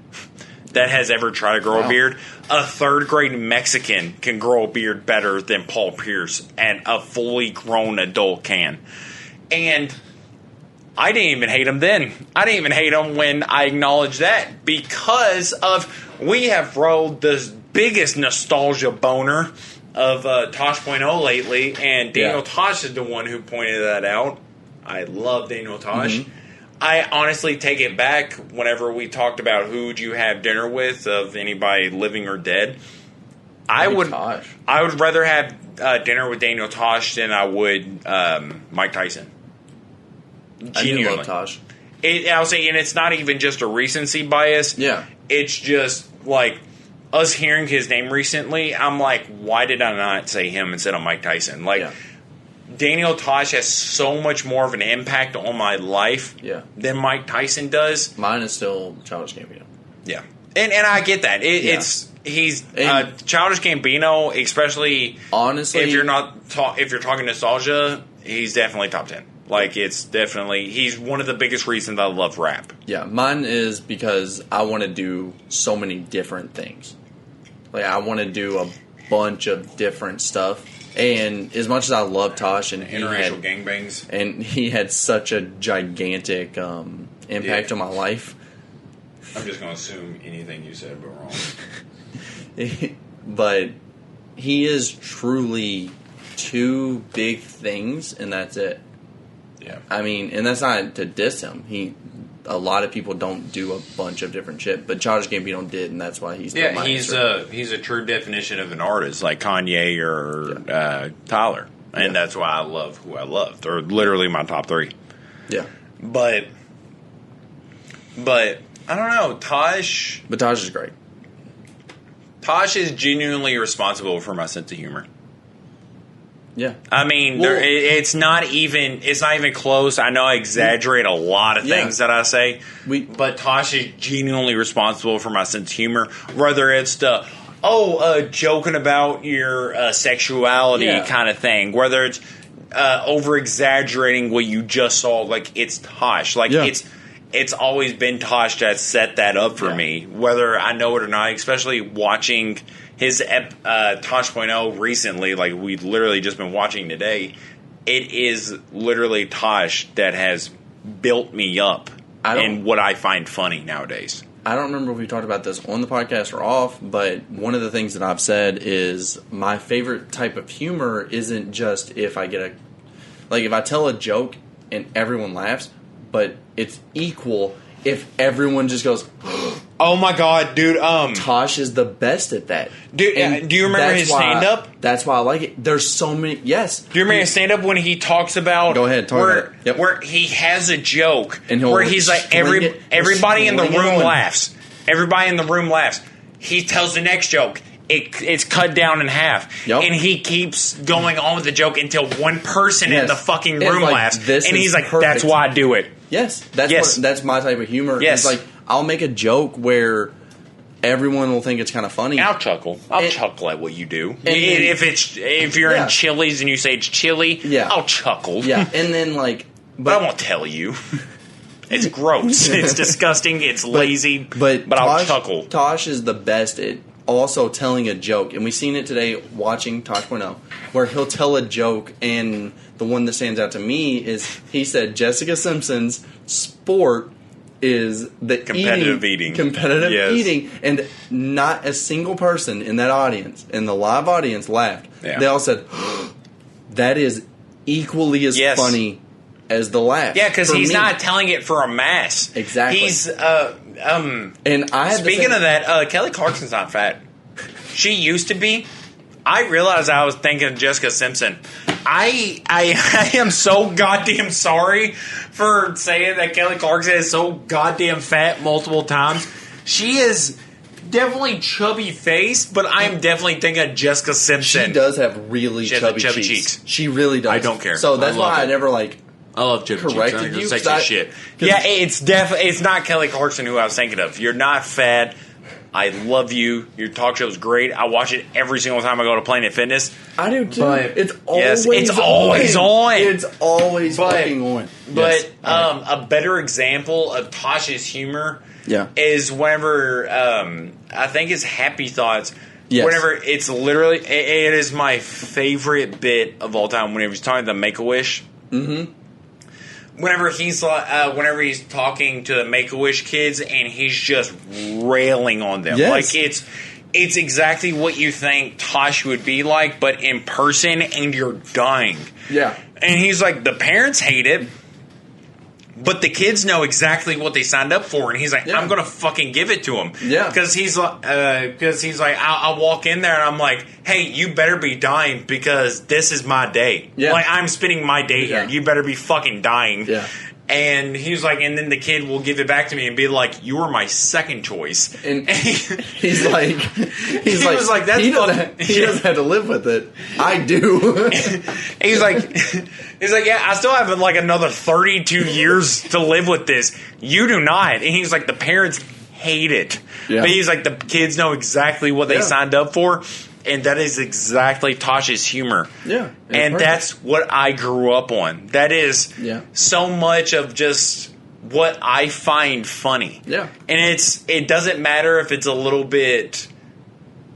that has ever tried to grow a beard. A third grade Mexican can grow a beard better than Paul Pierce, and a fully grown adult can. And I didn't even hate him then. I didn't even hate him when I acknowledged that, because we have rode the biggest nostalgia boner of Tosh.0 lately, and Daniel Tosh is the one who pointed that out. I love Daniel Tosh. I honestly take it back whenever we talked about who would you have dinner with, of anybody living or dead. I would rather have dinner with Daniel Tosh than I would Mike Tyson. I do love Tosh. I'll say, and it's not even just a recency bias. Yeah. It's just like us hearing his name recently. I'm like, why did I not say him instead of Mike Tyson? Like, Daniel Tosh has so much more of an impact on my life than Mike Tyson does. Mine is still Childish Gambino. Yeah, and I get that. He's Childish Gambino, especially honestly. If you're talking nostalgia, he's definitely top 10. Like, he's one of the biggest reasons I love rap. Yeah, mine is because I want to do so many different things. Like, I want to do a bunch of different stuff. And as much as I love Tosh, and interracial gangbangs, and he had such a gigantic impact on my life. I'm just going to assume anything you said but wrong. But he is truly two big things, and that's it. Yeah. I mean, and that's not to diss him. A lot of people don't do a bunch of different shit, but Childish Gambino did, and that's why he's he's a true definition of an artist, like Kanye or Tyler, and that's why I love who I love. They're literally my top 3. Yeah, but I don't know, Tosh. But Tosh is great. Tosh is genuinely responsible for my sense of humor. Yeah, I mean, it's not even close. I know I exaggerate a lot of things that I say, but Tosh is genuinely responsible for my sense of humor. Whether it's the joking about your sexuality kind of thing, whether it's over exaggerating what you just saw. Like, it's Tosh. Like, it's always been Tosh that set that up for me, whether I know it or not, especially watching his Tosh.0 recently. Like, we've literally just been watching today. It is literally Tosh that has built me up in what I find funny nowadays. I don't remember if we talked about this on the podcast or off, but one of the things that I've said is my favorite type of humor isn't just if I get if I tell a joke and everyone laughs, but it's equal if everyone just goes, oh my god, dude, Tosh is the best at that. Dude, do you remember his stand-up? That's why I like it. There's so many, yes. Do you remember his stand-up when he talks about... Go ahead, talk about it. Yep. Where he has a joke, and where he's like, everybody in the room laughs. Everybody in the room laughs. He tells the next joke. It's cut down in half. Yep. And he keeps going on with the joke until one person in the fucking room laughs. And he's like, perfect. That's why I do it. Yes. That's my type of humor. Yes. It's like, I'll make a joke where everyone will think it's kind of funny. I'll chuckle. I'll chuckle at what you do. If you're in Chili's and you say it's chili, I'll chuckle. Yeah. And then but I won't tell you. It's gross. It's disgusting. It's lazy. But I'll chuckle. Tosh is the best at also telling a joke, and we've seen it today watching Tosh.0, where he'll tell a joke, and the one that stands out to me is he said Jessica Simpson's sport is the competitive eating, and not a single person in that audience, in the live audience, laughed. Yeah. They all said, that is equally as funny as the laugh. Yeah, because he's not telling it for a mass. Exactly. He's and I speaking of that, Kelly Clarkson's not fat. She used to be. I realized I was thinking of Jessica Simpson. I am so goddamn sorry for saying that Kelly Clarkson is so goddamn fat multiple times. She is definitely chubby face, but I am definitely thinking of Jessica Simpson. She does have really chubby cheeks. She really does. I don't care. So that's why I never I love chubby corrected cheeks. you. Sexy shit. Yeah, it's not Kelly Clarkson who I was thinking of. You're not fat. I love you. Your talk show is great. I watch it every single time I go to Planet Fitness. I do too. But it's always on. It's always fucking on. But a better example of Tosh's humor is whenever I think it's Happy Thoughts. Yes. Whenever it's literally, it is my favorite bit of all time. Whenever he's talking to the Make-A-Wish. Mm-hmm. Whenever he's talking to the Make-A-Wish kids and he's just railing on them. Yes. Like it's exactly what you think Tosh would be like, but in person, and you're dying. Yeah. And he's like, the parents hate it, but the kids know exactly what they signed up for, and he's like, I'm gonna fucking give it to them. Yeah. Because he's like, I'll walk in there and I'm like, hey, you better be dying because this is my day. Yeah. Like, I'm spending my day here. You better be fucking dying. Yeah. And he's like, and then the kid will give it back to me and be like, you were my second choice. And he's like, he doesn't have to live with it. I do. he's like, yeah, I still have like another 32 years to live with this. You do not. And he's like, the parents hate it. Yeah. But he's like, the kids know exactly what they signed up for. And that is exactly Tosh's humor. Yeah. And that's what I grew up on. That is so much of just what I find funny. Yeah. And it doesn't matter if it's a little bit...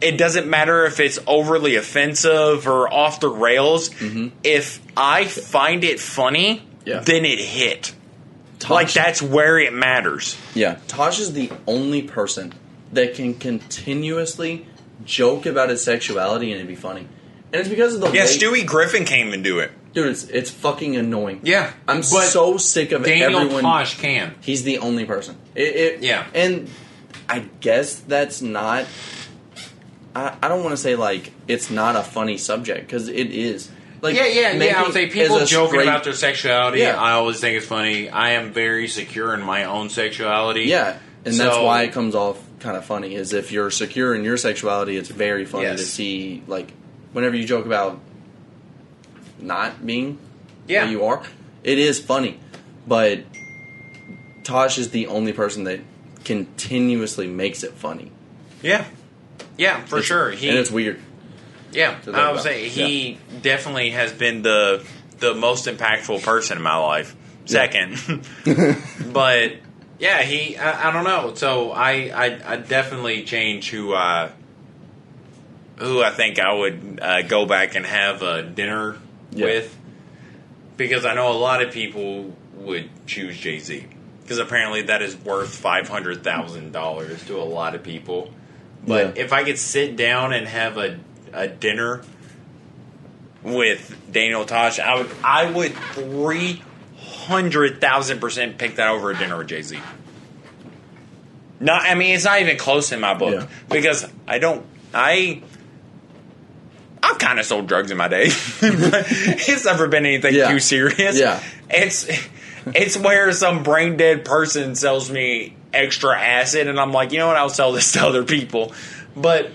It doesn't matter if it's overly offensive or off the rails. Mm-hmm. If I find it funny, then it hit. Like, that's where it matters. Yeah. Tosh is the only person that can continuously joke about his sexuality and it'd be funny. And it's because of the way... Stewie Griffin came and do it. Dude, it's fucking annoying. Yeah. I'm so sick of everyone... Tosh can. He's the only person. And I guess that's not... I don't want to say, like, it's not a funny subject, because it is. Like, I would say people joking about their sexuality, I always think it's funny. I am very secure in my own sexuality. Yeah, and that's why it comes off kind of funny, is if you're secure in your sexuality, it's very funny to see, like, whenever you joke about not being what you are, it is funny. But Tosh is the only person that continuously makes it funny. Yeah. Yeah, sure. And it's weird. Yeah, I would say he definitely has been the the most impactful person in my life. Second. But, yeah, I don't know. So, I definitely change who I think I would go back and have a dinner with. Because I know a lot of people would choose Jay-Z. Because apparently that is worth $500,000 to a lot of people. But if I could sit down and have a dinner with Daniel Tosh, I would 300,000% pick that over a dinner with Jay-Z. It's not even close in my book because I've kind of sold drugs in my day. It's never been anything too serious. Yeah, it's where some brain dead person sells me extra acid, and I'm like, you know what? I'll sell this to other people. But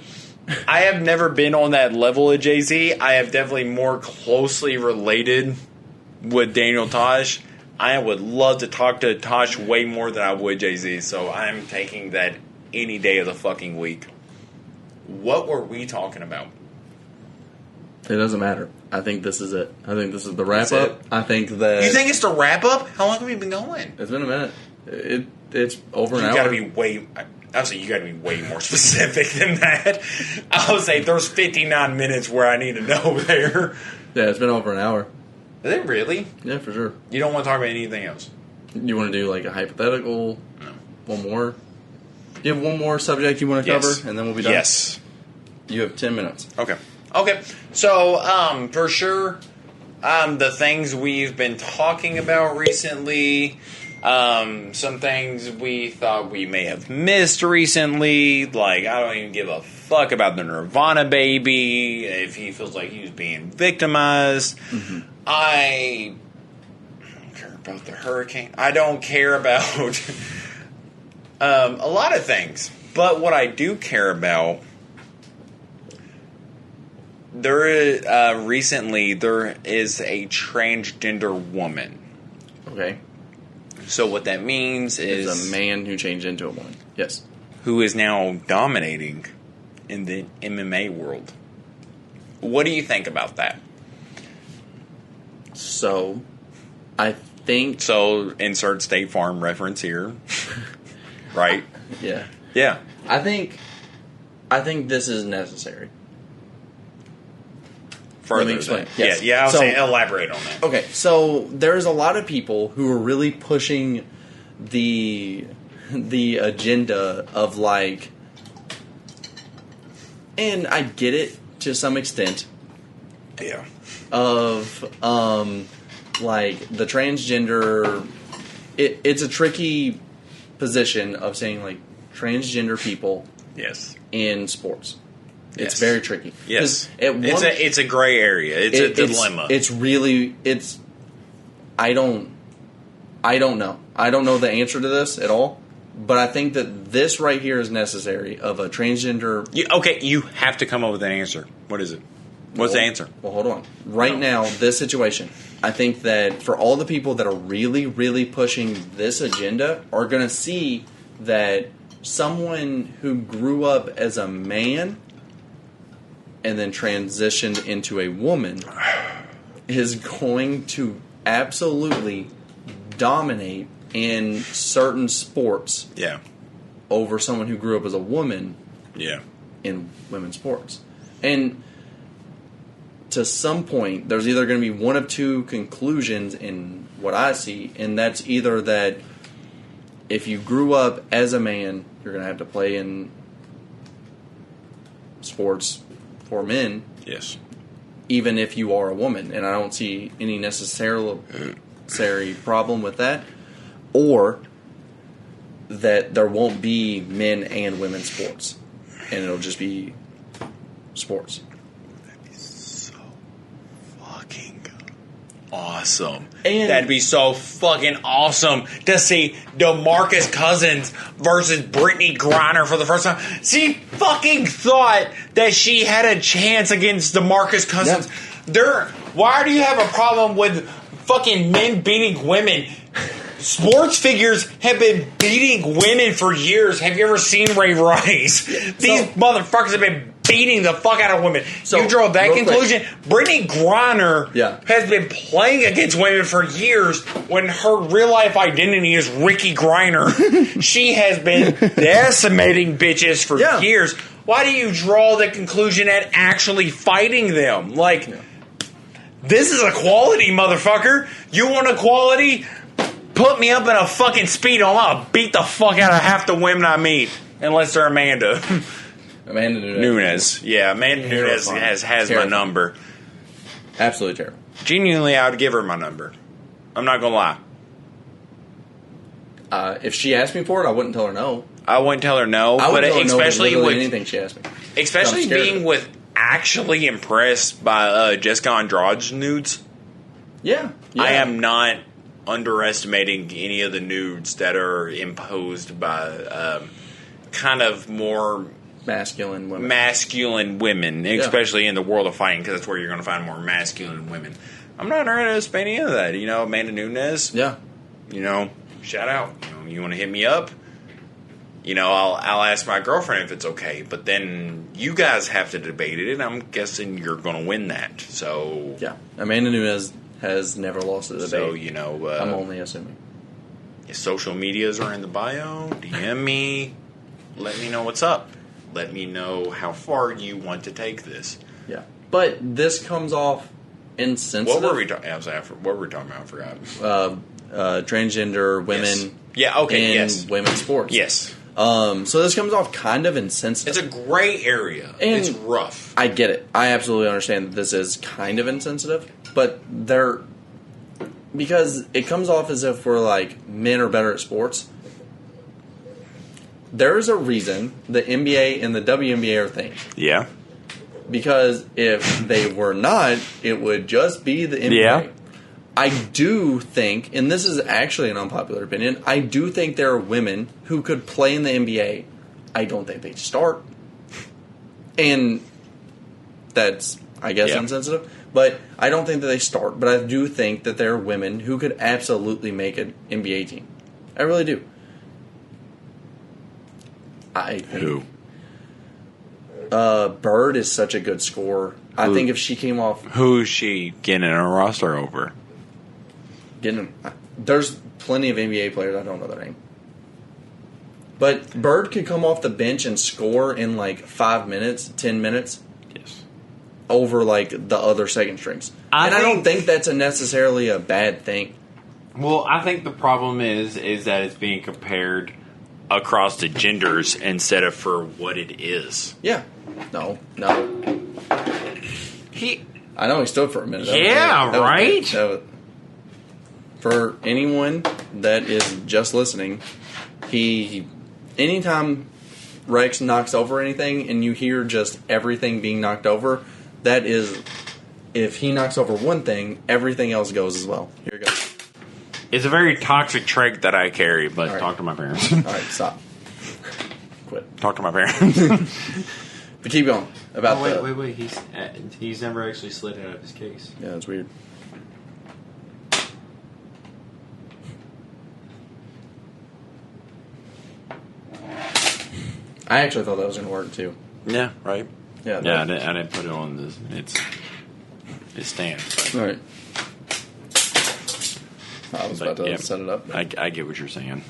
I have never been on that level of Jay-Z. I have definitely more closely related with Daniel Tosh. I would love to talk to Tosh way more than I would Jay-Z, so I'm taking that any day of the fucking week. What were we talking about? It doesn't matter. I think this is it. I think this is the wrap-up. I think that... You think it's the wrap-up? How long have we been going? It's been a minute. It's over an hour. You gotta be way more specific than that. I would say there's 59 minutes where I need to know there. Yeah, it's been over an hour. Is it really? Yeah, for sure. You don't want to talk about anything else? You want to do like a hypothetical? No. One more? You have one more subject you want to cover, and then we'll be done? Yes. You have 10 minutes. Okay. So, for sure, the things we've been talking about recently, some things we thought we may have missed recently, like, I don't even give a fuck about the Nirvana baby, if he feels like he was being victimized. Mm-hmm. I don't care about the hurricane. I don't care about a lot of things. But what I do care about... Recently, there is a transgender woman. Okay. So what that means is... It's a man who changed into a woman. Yes. Who is now dominating in the MMA world. What do you think about that? So, I think... So, insert State Farm reference here. Right? Yeah. Yeah. I think this is necessary. Let me explain. Yes. Yeah, I'll say elaborate on that. Okay, so there's a lot of people who are really pushing the agenda of like, and I get it to some extent. Yeah. Of like the transgender, it's a tricky position of saying like transgender people. Yes. In sports. It's very tricky. Yes. It's a gray area. It's a dilemma. I don't know. I don't know the answer to this at all. But I think that this right here is necessary of a transgender... You have to come up with an answer. What is it? What's the answer? Well, hold on. Right now, this situation, I think that for all the people that are really, really pushing this agenda are going to see that someone who grew up as a man... and then transitioned into a woman is going to absolutely dominate in certain sports over someone who grew up as a woman in women's sports. And to some point, there's either going to be one of two conclusions in what I see, and that's either that if you grew up as a man, you're going to have to play in sports for men, yes, even if you are a woman, and I don't see any necessary problem with that, or that there won't be men and women's sports, and it'll just be sports. That'd be so fucking awesome. And that'd be so fucking awesome to see DeMarcus Cousins versus Brittany Griner for the first time. She fucking thought that she had a chance against DeMarcus Cousins. Yep. Why do you have a problem with fucking men beating women? Sports figures have been beating women for years. Have you ever seen Ray Rice? These motherfuckers have been beating the fuck out of women. So, You draw that real conclusion. Brittany Griner Yeah. has been playing against women for years when her real life identity is Ricky Griner. She has been decimating bitches for Yeah. years. Why do you draw the conclusion at actually fighting them? Like, this is equality, motherfucker. You want equality? Put me up in a fucking speedo. I'll beat the fuck out of half the women I meet. Unless they're Amanda. Amanda Nunes. Yeah, Amanda Nunes has my number. Absolutely terrible. Genuinely, I would give her my number. I'm not gonna lie. If she asked me for it, I wouldn't tell her no. I wouldn't tell her no, I would but tell her especially no to with anything she asked me. especially I'm scared of being it. with actually impressed by Jessica Andrade's nudes. Yeah. I am not underestimating any of the nudes that are imposed by kind of more masculine women, especially in the world of fighting, because that's where you're going to find more masculine women. I'm not underestimating any of that. You know, Amanda Nunes. Yeah. You know, shout out. You want to hit me up? You know, I'll ask my girlfriend if it's okay, but then you guys have to debate it, and I'm guessing you're going to win that. So Yeah. Amanda Nunes has never lost a debate. So, you know, I'm only assuming. Social medias are in the bio. DM me. Let me know what's up. Let me know how far you want to take this. Yeah. But this comes off insensitive. What were we talking? What were we talking about? I forgot. Transgender women. Yes. Yeah. Okay. In Yes. women's sports. Yes. So this comes off kind of insensitive. It's a gray area. And it's rough. I get it. I absolutely understand that this is kind of insensitive, but because it comes off as if we're like men are better at sports. There is a reason the NBA and the WNBA are things. Yeah. Because if they were not, it would just be the NBA. Yeah. I do think, and this is actually an unpopular opinion, I do think there are women who could play in the NBA. I don't think they'd start. And that's, I guess, insensitive. But I don't think that they start. But I do think that there are women who could absolutely make an NBA team. I really do. I think Who? Bird is such a good scorer. I think if she came off... Who's she getting a roster over? There's plenty of NBA players. I don't know their name. But Bird could come off the bench and score in like 5 minutes, 10 minutes. Yes. Over like the other second strings. I don't think that's necessarily a bad thing. Well, I think the problem is that it's being compared across the genders instead of for what it is. Yeah. No. I know he stood for a minute. For anyone that is just listening, anytime Rex knocks over anything and you hear just everything being knocked over, that is, if he knocks over one thing, everything else goes as well. Here we go. It's a very toxic trait that I carry, but All right. Talk to my parents. All right, stop. Quit. Talk to my parents. But keep going. Wait. He's never actually slid out of his case. Yeah, that's weird. I actually thought that was going to work too. Yeah, right. Yeah, I didn't put it on this. It stands. All right. I was about to set it up. I get what you're saying.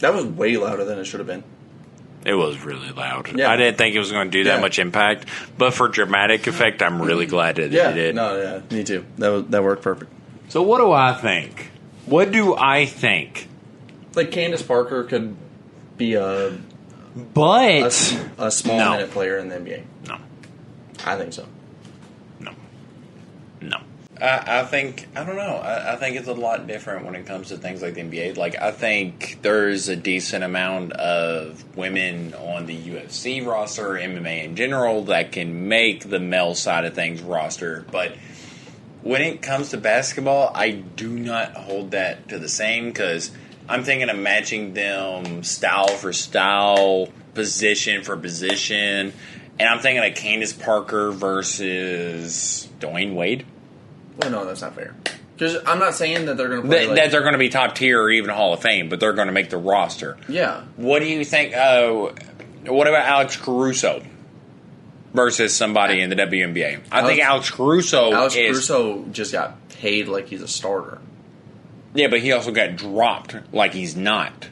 That was way louder than it should have been. It was really loud. Yeah. I didn't think it was going to do that much impact, but for dramatic effect, I'm really glad that it did. Me too. That worked perfect. So what do I think? What do I think? Like Candace Parker could be a small No. minute player in the NBA. No. I think so. No. I think, I don't know. I think it's a lot different when it comes to things like the NBA. Like, I think there's a decent amount of women on the UFC roster, MMA in general, that can make the male side of things roster. But when it comes to basketball, I do not hold that to the same, because I'm thinking of matching them style for style, position for position. And I'm thinking of Candace Parker versus Dwayne Wade. Well, no, that's not fair. Because I'm not saying that they're going to play that they're going to be top tier or even Hall of Fame, but they're going to make the roster. Yeah. What do you think? What about Alex Caruso versus somebody in the WNBA? I think Alex Caruso just got paid like he's a starter. Yeah, but he also got dropped like he's not.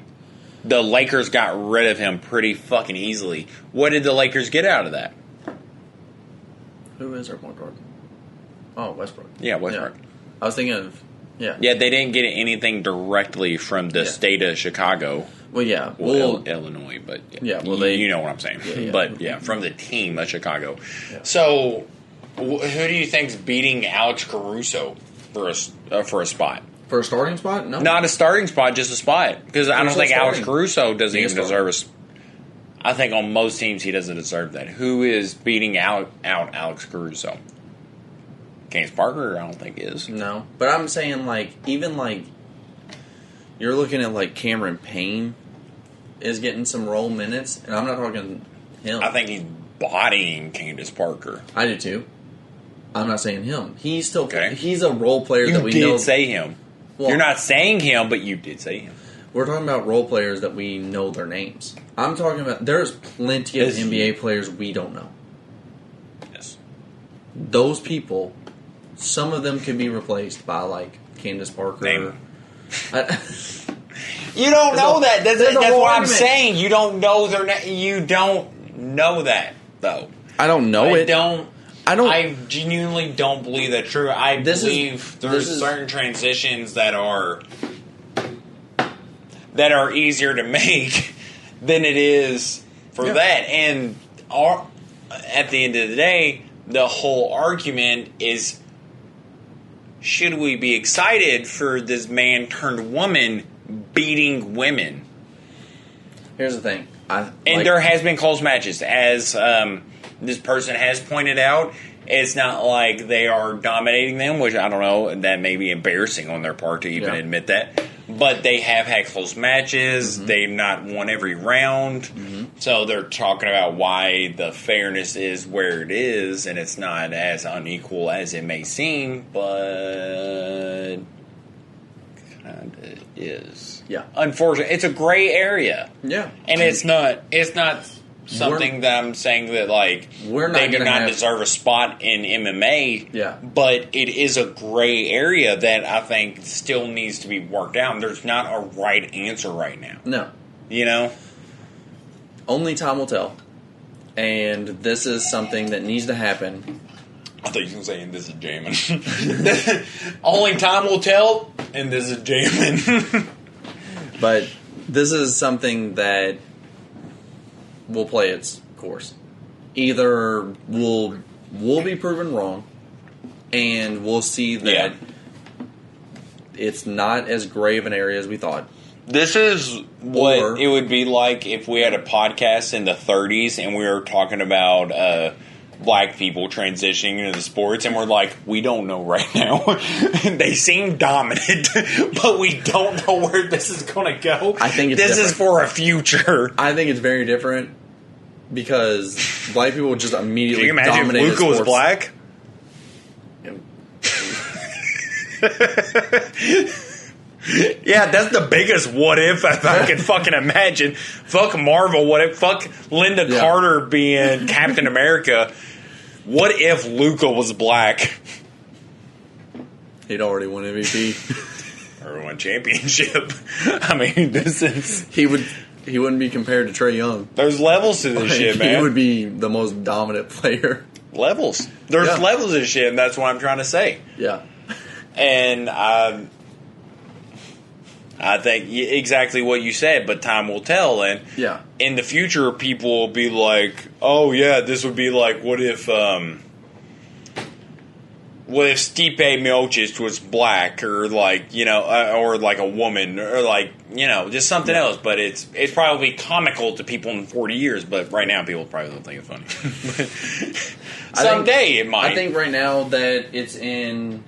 The Lakers got rid of him pretty fucking easily. What did the Lakers get out of that? Who is our point guard? Oh, Westbrook. Yeah, Westbrook. Yeah. I was thinking of... Yeah. Yeah, they didn't get anything directly from the state of Chicago. Well, yeah. Illinois, but... Yeah, well, you know what I'm saying. Yeah. But, yeah, from the team of Chicago. Yeah. So, who do you think's beating Alex Caruso for a spot? For a starting spot? No. Not a starting spot, just a spot. Because I don't think Alex Caruso doesn't even deserve a... I think on most teams he doesn't deserve that. Who is beating out Alex Caruso? Candace Parker, I don't think is. No. But I'm saying, even you're looking at, Cameron Payne is getting some role minutes, and I'm not talking him. I think he's bodying Candace Parker. I do, too. I'm not saying him. He's still... Okay. He's a role player that we know... You did say him. Well, you're not saying him, but you did say him. We're talking about role players that we know their names. I'm talking about... There's plenty of NBA players we don't know. Yes. Those people... Some of them can be replaced by Candace Parker. Name. You don't know that. That's what I'm saying. You don't know their name. You don't know that though. I don't know it. I genuinely don't believe that's true. I believe there's certain transitions that are easier to make than it is for that. And at the end of the day, the whole argument is, should we be excited for this man turned woman beating women? Here's the thing. There has been close matches. As this person has pointed out, it's not like they are dominating them, which I don't know, that may be embarrassing on their part to even admit that. But they have had close matches. Mm-hmm. They've not won every round. Mm-hmm. So they're talking about why the fairness is where it is, and it's not as unequal as it may seem, but kind of is. Yeah. Unfortunately, it's a gray area. Yeah. And it's not something that I'm saying that they do not deserve a spot in MMA. Yeah. But it is a gray area that I think still needs to be worked out. There's not a right answer right now. No. You know? Only time will tell. And this is something that needs to happen. I thought you were saying this is Jammin. Only time will tell, and this is Jammin. But this is something that will play its course. Either we'll be proven wrong, and we'll see that it's not as gray of an area as we thought. This is what it would be like if we had a podcast in the 30s and we were talking about black people transitioning into the sports, and we're like, we don't know right now. They seem dominant, but we don't know where this is going to go. I think this is for a future. I think it's very different because black people just immediately dominate. Can you imagine if Luka was black? Yeah, that's the biggest what if I can fucking imagine. Fuck Marvel, what if? Fuck Linda Carter being Captain America. What if Luka was black? He'd already won MVP. Or won championship. I mean, this is... He wouldn't be compared to Trae Young. There's levels to this shit, man. He would be the most dominant player. Levels. There's levels of this shit, and that's what I'm trying to say. Yeah. And I think exactly what you said, but time will tell. And in the future, people will be like, "Oh yeah, this would be like what if Stipe Miocic was black, or or like a woman, or just something else." But it's probably comical to people in 40 years, but right now people probably don't think it's funny. Someday it might. I think right now that it's in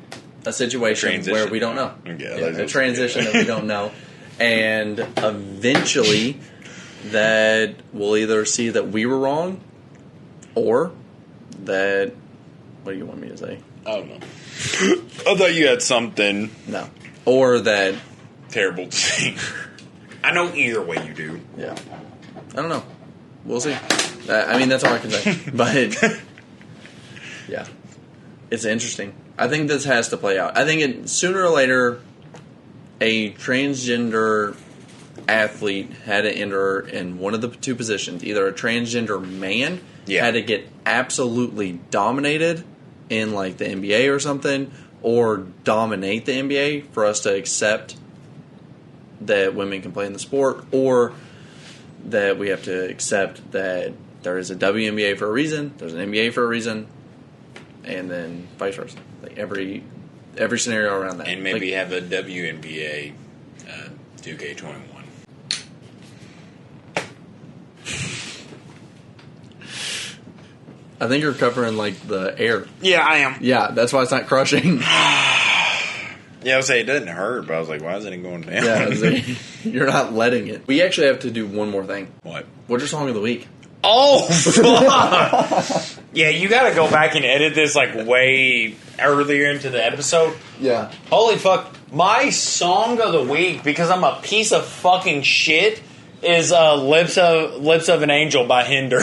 a situation where we don't know. A transition that we don't know. And eventually that we'll either see that we were wrong or that... What do you want me to say? I don't know. I thought you had something No. Or that, terrible to say. I know either way you do. yeah. I don't know. We'll see. I mean, that's all I can say. But, yeah. It's interesting. I think this has to play out. I think sooner or later, a transgender athlete had to enter in one of the two positions. Either a transgender man had to get absolutely dominated in like the NBA or something, or dominate the NBA for us to accept that women can play in the sport, or that we have to accept that there is a WNBA for a reason, there's an NBA for a reason, and then vice versa. Like every scenario around that. And maybe have a WNBA 2K21. I think you're covering like the air. Yeah, I am. Yeah, that's why it's not crushing. Yeah, I would say it doesn't hurt, but I was like, why isn't it going down? Yeah, you're not letting it. We actually have to do one more thing. What? What's your song of the week? Oh, fuck! Yeah, you gotta go back and edit this like way earlier into the episode. Yeah. Holy fuck. My song of the week, because I'm a piece of fucking shit, is Lips of an Angel by Hinder.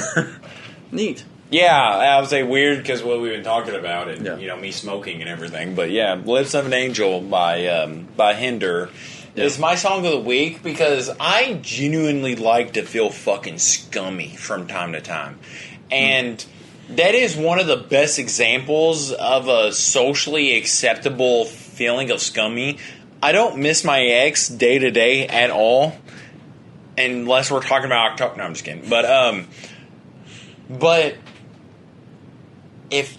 Neat. Yeah, I would say weird because what we've been talking about and, Yeah. you know, me smoking and everything. But yeah, Lips of an Angel by Hinder is my song of the week because I genuinely like to feel fucking scummy from time to time. And that is one of the best examples of a socially acceptable feeling of scummy. I don't miss my ex day to day at all. Unless we're talking about October. No, I'm just kidding. But if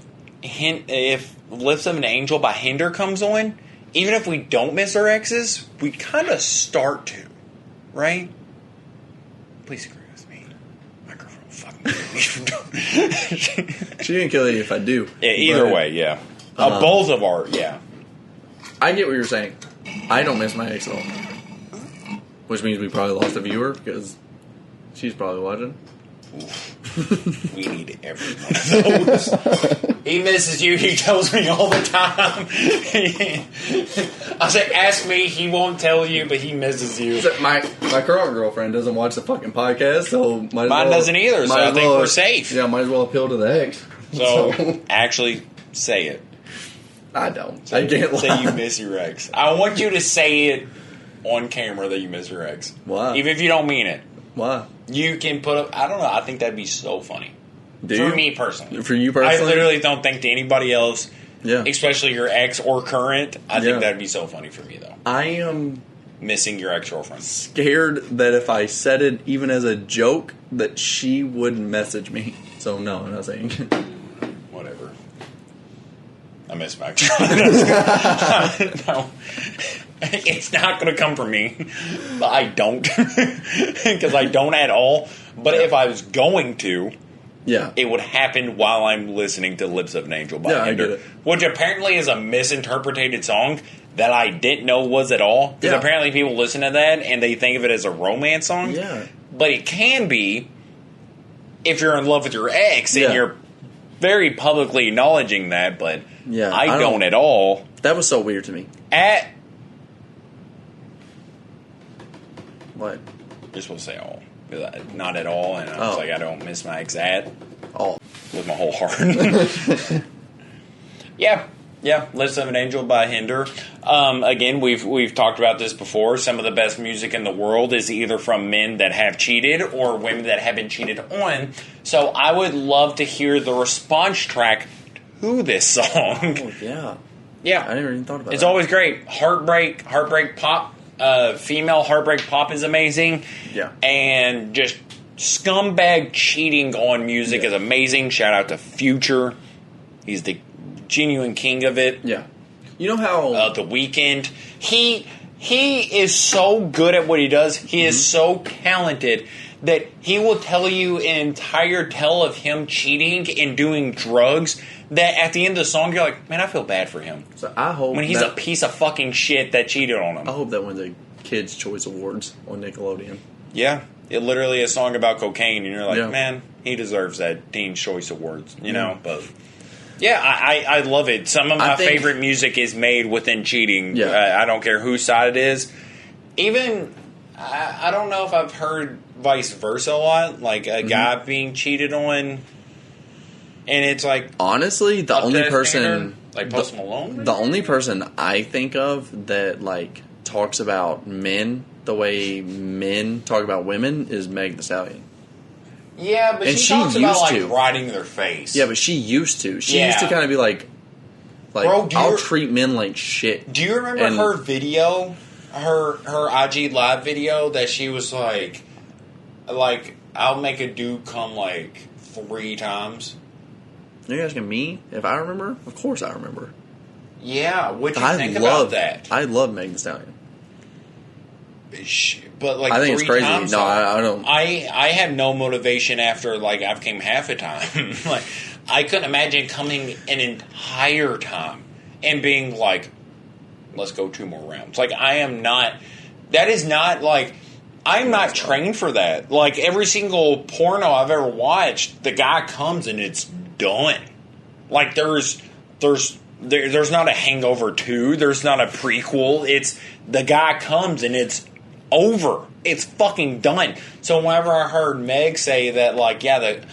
Lips of an Angel by Hinder comes on, even if we don't miss our exes, we kind of start to, right? Please agree with me. My girlfriend will fucking kill me. She didn't kill you if I do. Yeah, either But way, yeah. Both of our, yeah. I get what you're saying. I don't miss my ex at all. Which means we probably lost a viewer because she's probably watching. We need every one of those. He misses you. He tells me all the time. I say, ask me. He won't tell you, but he misses you. My current girlfriend doesn't watch the fucking podcast, so Mine doesn't either, so I think we're safe. Yeah, might as well appeal to the ex. So actually, say it. I don't. I can't lie. Say you miss your ex. I want you to say it on camera that you miss your ex. Why? Even if you don't mean it. Why? You can put up. I don't know. I think that'd be so funny. Do For you? me personally. For you personally? I literally don't think to anybody else, Yeah. especially your ex or current. I Yeah. think that'd be so funny for me though. I am Missing your ex girlfriend. scared that if I said it even as a joke, that she would message me. So no, I'm not saying. Whatever. I miss my ex. No. It's not going to come from me. But I don't. Because I don't at all. But if I was going to, Yeah. it would happen while I'm listening to Lips of an Angel by Yeah, I Hinder. get it. Which apparently is a misinterpreted song that I didn't know was at all. Because Yeah. apparently people listen to that and they think of it as a romance song. Yeah. But it can be if you're in love with your ex and Yeah. you're very publicly acknowledging that, but Yeah, I I don't don't- at all. That was so weird to me. What? You're supposed to say all. Not at all, and I was Oh. like, I don't miss my ex at Oh. with my whole heart. Yeah, Lips of an Angel by Hinder. Again, we've talked about this before. Some of the best music in the world is either from men that have cheated or women that have been cheated on. So I would love to hear the response track to this song. Oh, yeah. Yeah, I never even thought about it's that. always great. Heartbreak pop. Female heartbreak pop is amazing. Yeah. And just scumbag cheating on music is amazing. Shout out to Future. He's the genuine king of it. Yeah. You know how... The Weeknd. He is so good at what he does. He is so talented that he will tell you an entire tale of him cheating and doing drugs that at the end of the song you're like, man, I feel bad for him. so I hope When he's that, a piece of fucking shit that cheated on him. I hope that wins a Kids' Choice Awards on Nickelodeon. Yeah. It literally is a song about cocaine and you're like, Yeah. man, he deserves that Teen Choice Awards, you know, but Yeah, I love it. Some of my favorite music is made within cheating. Yeah. I don't care whose side it is. Even, I don't know if I've heard vice versa a lot, like a guy being cheated on, and it's like... Honestly, the only person... Standard, like Post Malone? The only person I think of that, like, talks about men the way men talk about women is Meg Thee Stallion. Yeah, but she talks about, like, riding their face. Yeah, but she used to. She used to kind of be like Bro, I'll treat men like shit. Do you remember her video, her IG live video that she was like, I'll make a dude come like 3 times? You're asking me if I remember? Of course I remember. Yeah, what'd you think about that? I love Meg Thee Stallion. But like, I think it's crazy. Times, no, I don't. I have no motivation after like I've came half a time. Like, I couldn't imagine coming an entire time and being like, let's go 2 more rounds. Like, I am not. That is not like. I'm not trained for that. Like, every single porno I've ever watched, the guy comes and it's done. Like, there's not a Hangover 2. There's not a prequel. It's the guy comes and it's over. It's fucking done. So whenever I heard Meg say that, like, yeah, it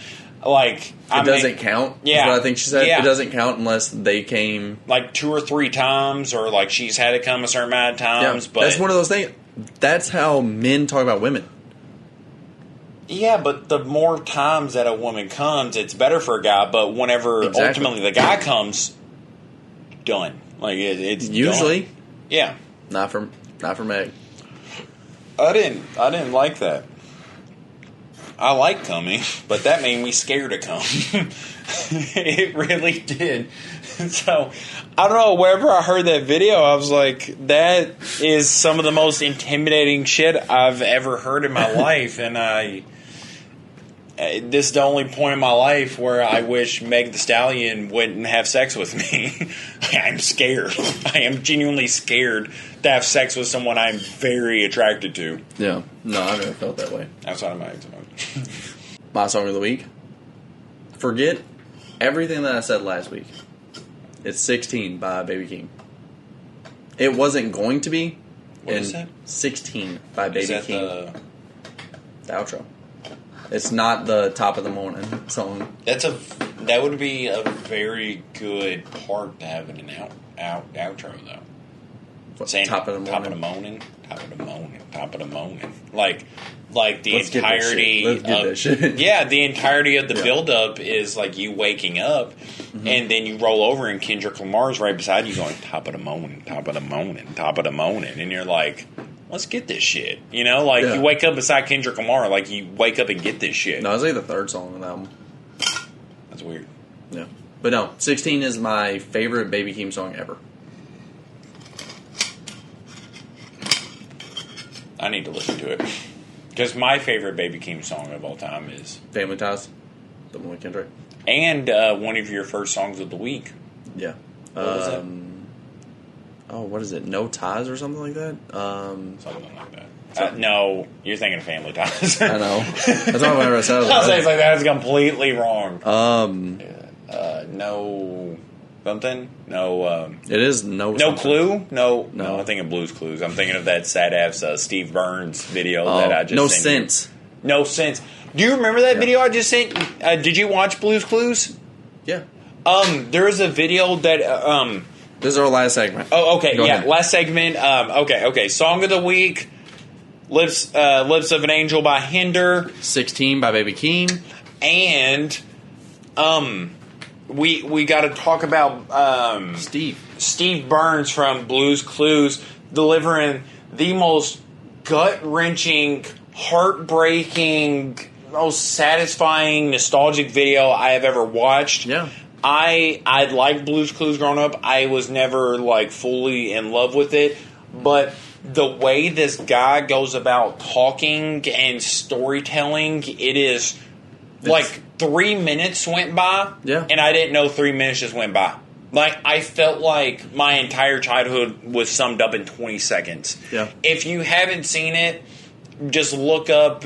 doesn't count. Yeah, is what I think she said. Yeah. It doesn't count unless they came like 2 or 3 times, or like she's had to come a certain amount of times. Yeah, but that's one of those things. That's how men talk about women. Yeah, but the more times that a woman comes, it's better for a guy. But whenever ultimately the guy comes, done. Like it's usually, done. Yeah, not for Meg. I didn't like that. I like coming, but that made me scared to come. It really did. So, I don't know, wherever I heard that video, I was like, that is some of the most intimidating shit I've ever heard in my life. And this is the only point in my life where I wish Meg Thee Stallion wouldn't have sex with me. I'm scared. I am genuinely scared to have sex with someone I'm very attracted to. Yeah. No, I've never felt that way. Outside of my ex. My song of the week. Forget everything that I said last week. It's 16 by Baby King. It wasn't going to be. What is that? 16 by Baby King. The outro. It's not the top of the morning song. That would be a very good part to have in an outro, though. Saying top of the morning. Top of the morning. Top of the morning. Top of the morning. Like the Let's entirety Let's get that shit. Yeah, the entirety of the build-up is like you waking up, and then you roll over and Kendrick Lamar's right beside you going, top of the morning, top of the morning, top of the morning. And you're like, let's get this shit. You know, like you wake up beside Kendrick Lamar, like you wake up and get this shit. No, it's like the 3rd song on the album. That's weird. Yeah. But no, 16 is my favorite Baby Keem song ever. I need to listen to it. Because my favorite Baby Keem song of all time is Family Ties, the one with Kendrick. And one of your first songs of the week. Yeah. What was it? Oh, what is it? No Ties or something like that? Something like that. No, you're thinking of Family Ties. I know. That's not what I said. I was like, that is completely wrong. No something? No. It is no. No something. Clue? No. I'm thinking Blue's Clues. I'm thinking of that Sad App's Steve Burns video that I just No sent Sense. You. No Sense. Do you remember that video I just sent? Did you watch Blue's Clues? Yeah. There is a video that This is our last segment. Oh, okay. Go ahead. Last segment. Okay. Song of the week. Lips of an Angel by Hinder. 16 by Baby Keem. And we got to talk about Steve Burns from Blue's Clues delivering the most gut-wrenching, heartbreaking, most satisfying, nostalgic video I have ever watched. Yeah. I liked Blue's Clues growing up. I was never like fully in love with it, but the way this guy goes about talking and storytelling, it is like 3 minutes went by, and I didn't know 3 minutes just went by. Like, I felt like my entire childhood was summed up in 20 seconds. Yeah. If you haven't seen it, just look up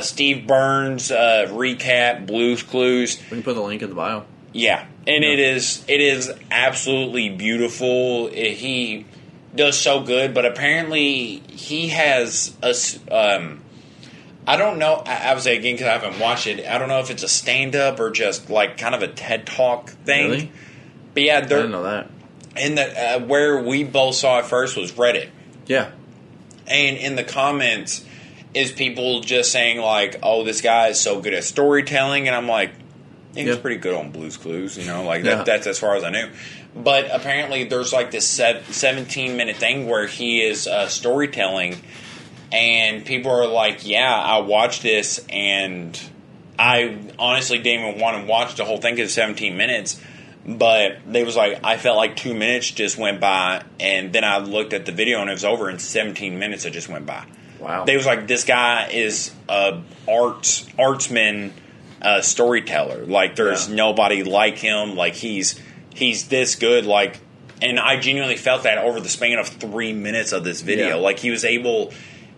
Steve Burns recap Blue's Clues. We can put the link in the bio. Yeah, and it is absolutely beautiful. He does so good, but apparently he has a. I don't know. I would say again because I haven't watched it. I don't know if it's a stand up or just like kind of a TED Talk thing. Really? But yeah, I didn't know that. And the where we both saw it first was Reddit. Yeah. And in the comments is people just saying like, "Oh, this guy is so good at storytelling," and I'm like, "He's pretty good on Blue's Clues," like that. That's as far as I knew. But apparently, there's like this 17-minute thing where he is storytelling, and people are like, "Yeah, I watched this, and I honestly didn't even want to watch the whole thing because it's 17 minutes." But they was like, I felt like 2 minutes just went by, and then I looked at the video and it was over in 17 minutes. It just went by. Wow. They was like, this guy is a artsman, storyteller. Like there's nobody like him. Like he's this good. Like, and I genuinely felt that over the span of 3 minutes of this video. Like he was able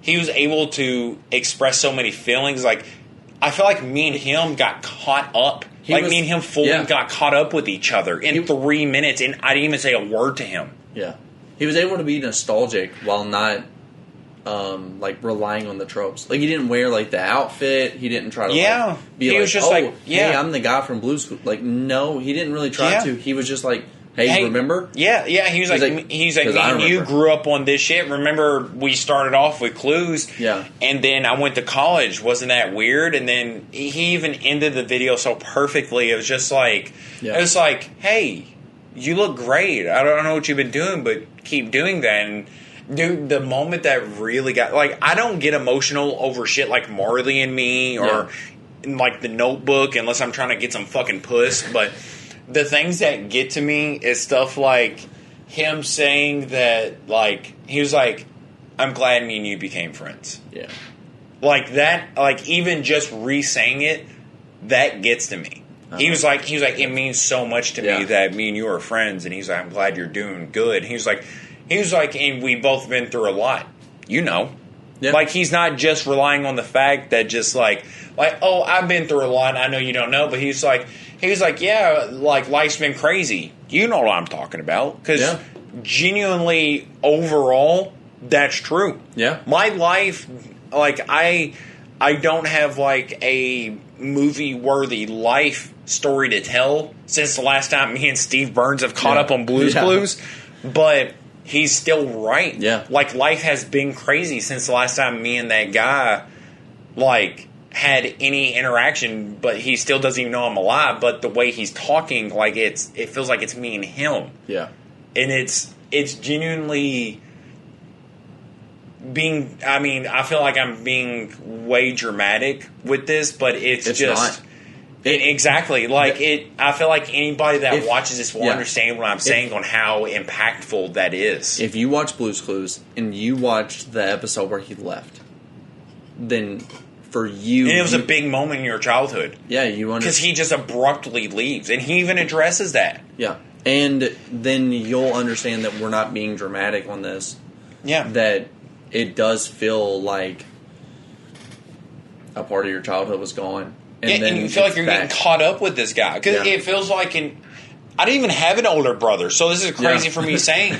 to express so many feelings. Like I feel like me and him got caught up. Me and him fully got caught up with each other in 3 minutes, and I didn't even say a word to him. Yeah. He was able to be nostalgic while not, relying on the tropes. Like, he didn't wear, the outfit. He didn't try to, be he like, was just hey, I'm the guy from Blue's Clues. Like, no, he didn't really try to. He was just like, hey, remember? Yeah. He was like, me and you grew up on this shit. Remember, we started off with Clues. Yeah. And then I went to college. Wasn't that weird? And then he even ended the video so perfectly. It was just like, it was like, hey, you look great. I don't know what you've been doing, but keep doing that. And dude, the moment that really got, I don't get emotional over shit like Marley and Me or The Notebook unless I'm trying to get some fucking puss, but the things that get to me is stuff like him saying that, he was like, I'm glad me and you became friends. Yeah. Like that, even just re-saying it, that gets to me. He was like, it means so much to me that me and you are friends, and he's like, I'm glad you're doing good. He was like, and we both been through a lot, Yeah. He's not just relying on the fact that just oh, I've been through a lot, I know you don't know, but he was like, yeah, life's been crazy. You know what I'm talking about. Because genuinely, overall, that's true. Yeah. My life, I don't have, a movie-worthy life story to tell since the last time me and Steve Burns have caught up on Blue's Clues. But he's still right. Yeah. Life has been crazy since the last time me and that guy, had any interaction, but he still doesn't even know I'm alive. But the way he's talking, it feels like it's me and him. Yeah, and it's genuinely being. I mean, I feel like I'm being way dramatic with this, but it's just not. Exactly. I feel like anybody that watches this will understand what I'm saying on how impactful that is. If you watch Blue's Clues and you watched the episode where he left, then for you... And it was a big moment in your childhood. Yeah, you understand. Because he just abruptly leaves. And he even addresses that. Yeah. And then you'll understand that we're not being dramatic on this. Yeah. That it does feel like a part of your childhood was gone. And you feel like you're getting caught up with this guy. Because it feels like... I didn't even have an older brother, so this is crazy for me saying...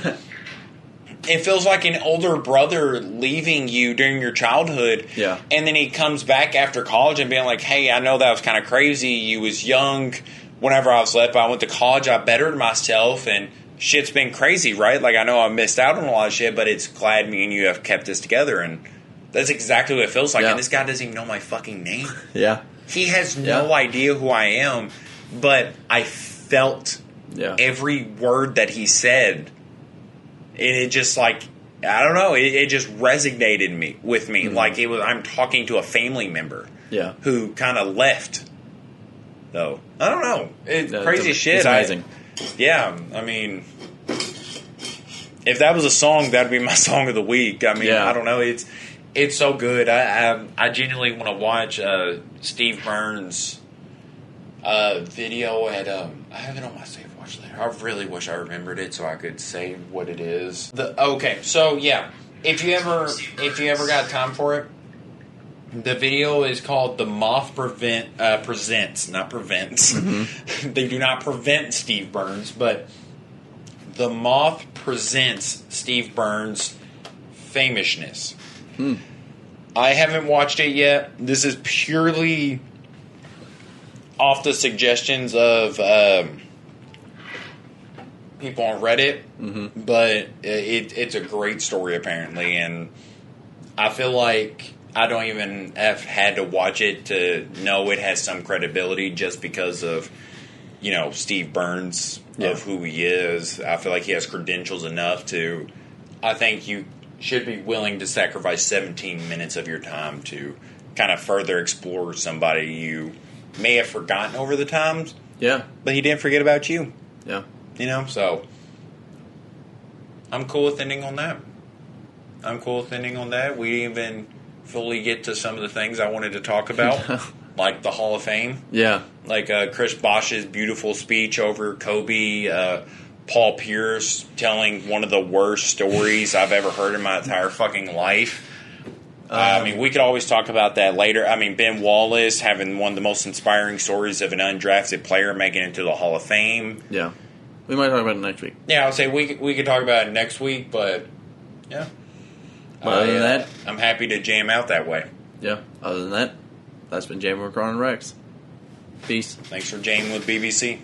It feels like an older brother leaving you during your childhood. Yeah. And then he comes back after college and being like, hey, I know that was kind of crazy. You was young whenever I was left, but I went to college. I bettered myself, and shit's been crazy, right? I know I missed out on a lot of shit, but it's glad me and you have kept this together. And that's exactly what it feels like. Yeah. And this guy doesn't even know my fucking name. Yeah. He has no idea who I am, but I felt every word that he said. And it just I don't know. It just resonated with me. Mm-hmm. I'm talking to a family member. Yeah. Who kind of left. Though I don't know. It's crazy shit. It's amazing. I mean, if that was a song, that'd be my song of the week. I mean, I don't know. It's so good. I genuinely want to watch Steve Burns' video at I have it on my save watch later. I really wish I remembered it so I could say what it is. If you ever got time for it, The video is called "The Moth Presents," not prevents. They do not prevent Steve Burns, but The Moth presents Steve Burns' famousness. I haven't watched it yet. This is purely off the suggestions of people on Reddit, but it's a great story apparently, and I feel like I don't even have had to watch it to know it has some credibility just because of, Steve Burns, of who he is. I feel like he has credentials enough to, I think you should be willing to sacrifice 17 minutes of your time to kind of further explore somebody you may have forgotten over the times. Yeah. But he didn't forget about you. Yeah. So I'm cool with ending on that. We didn't even fully get to some of the things I wanted to talk about, like the Hall of Fame. Yeah. Like Chris Bosh's beautiful speech over Kobe, Paul Pierce telling one of the worst stories I've ever heard in my entire fucking life. We could always talk about that later. Ben Wallace having one of the most inspiring stories of an undrafted player making it to the Hall of Fame. Yeah. We might talk about it next week. Yeah, I would say we could talk about it next week, but yeah. Other than that, I'm happy to jam out that way. Yeah. Other than that, that's been Jammin with Kron Rex. Peace. Thanks for jamming with BBC.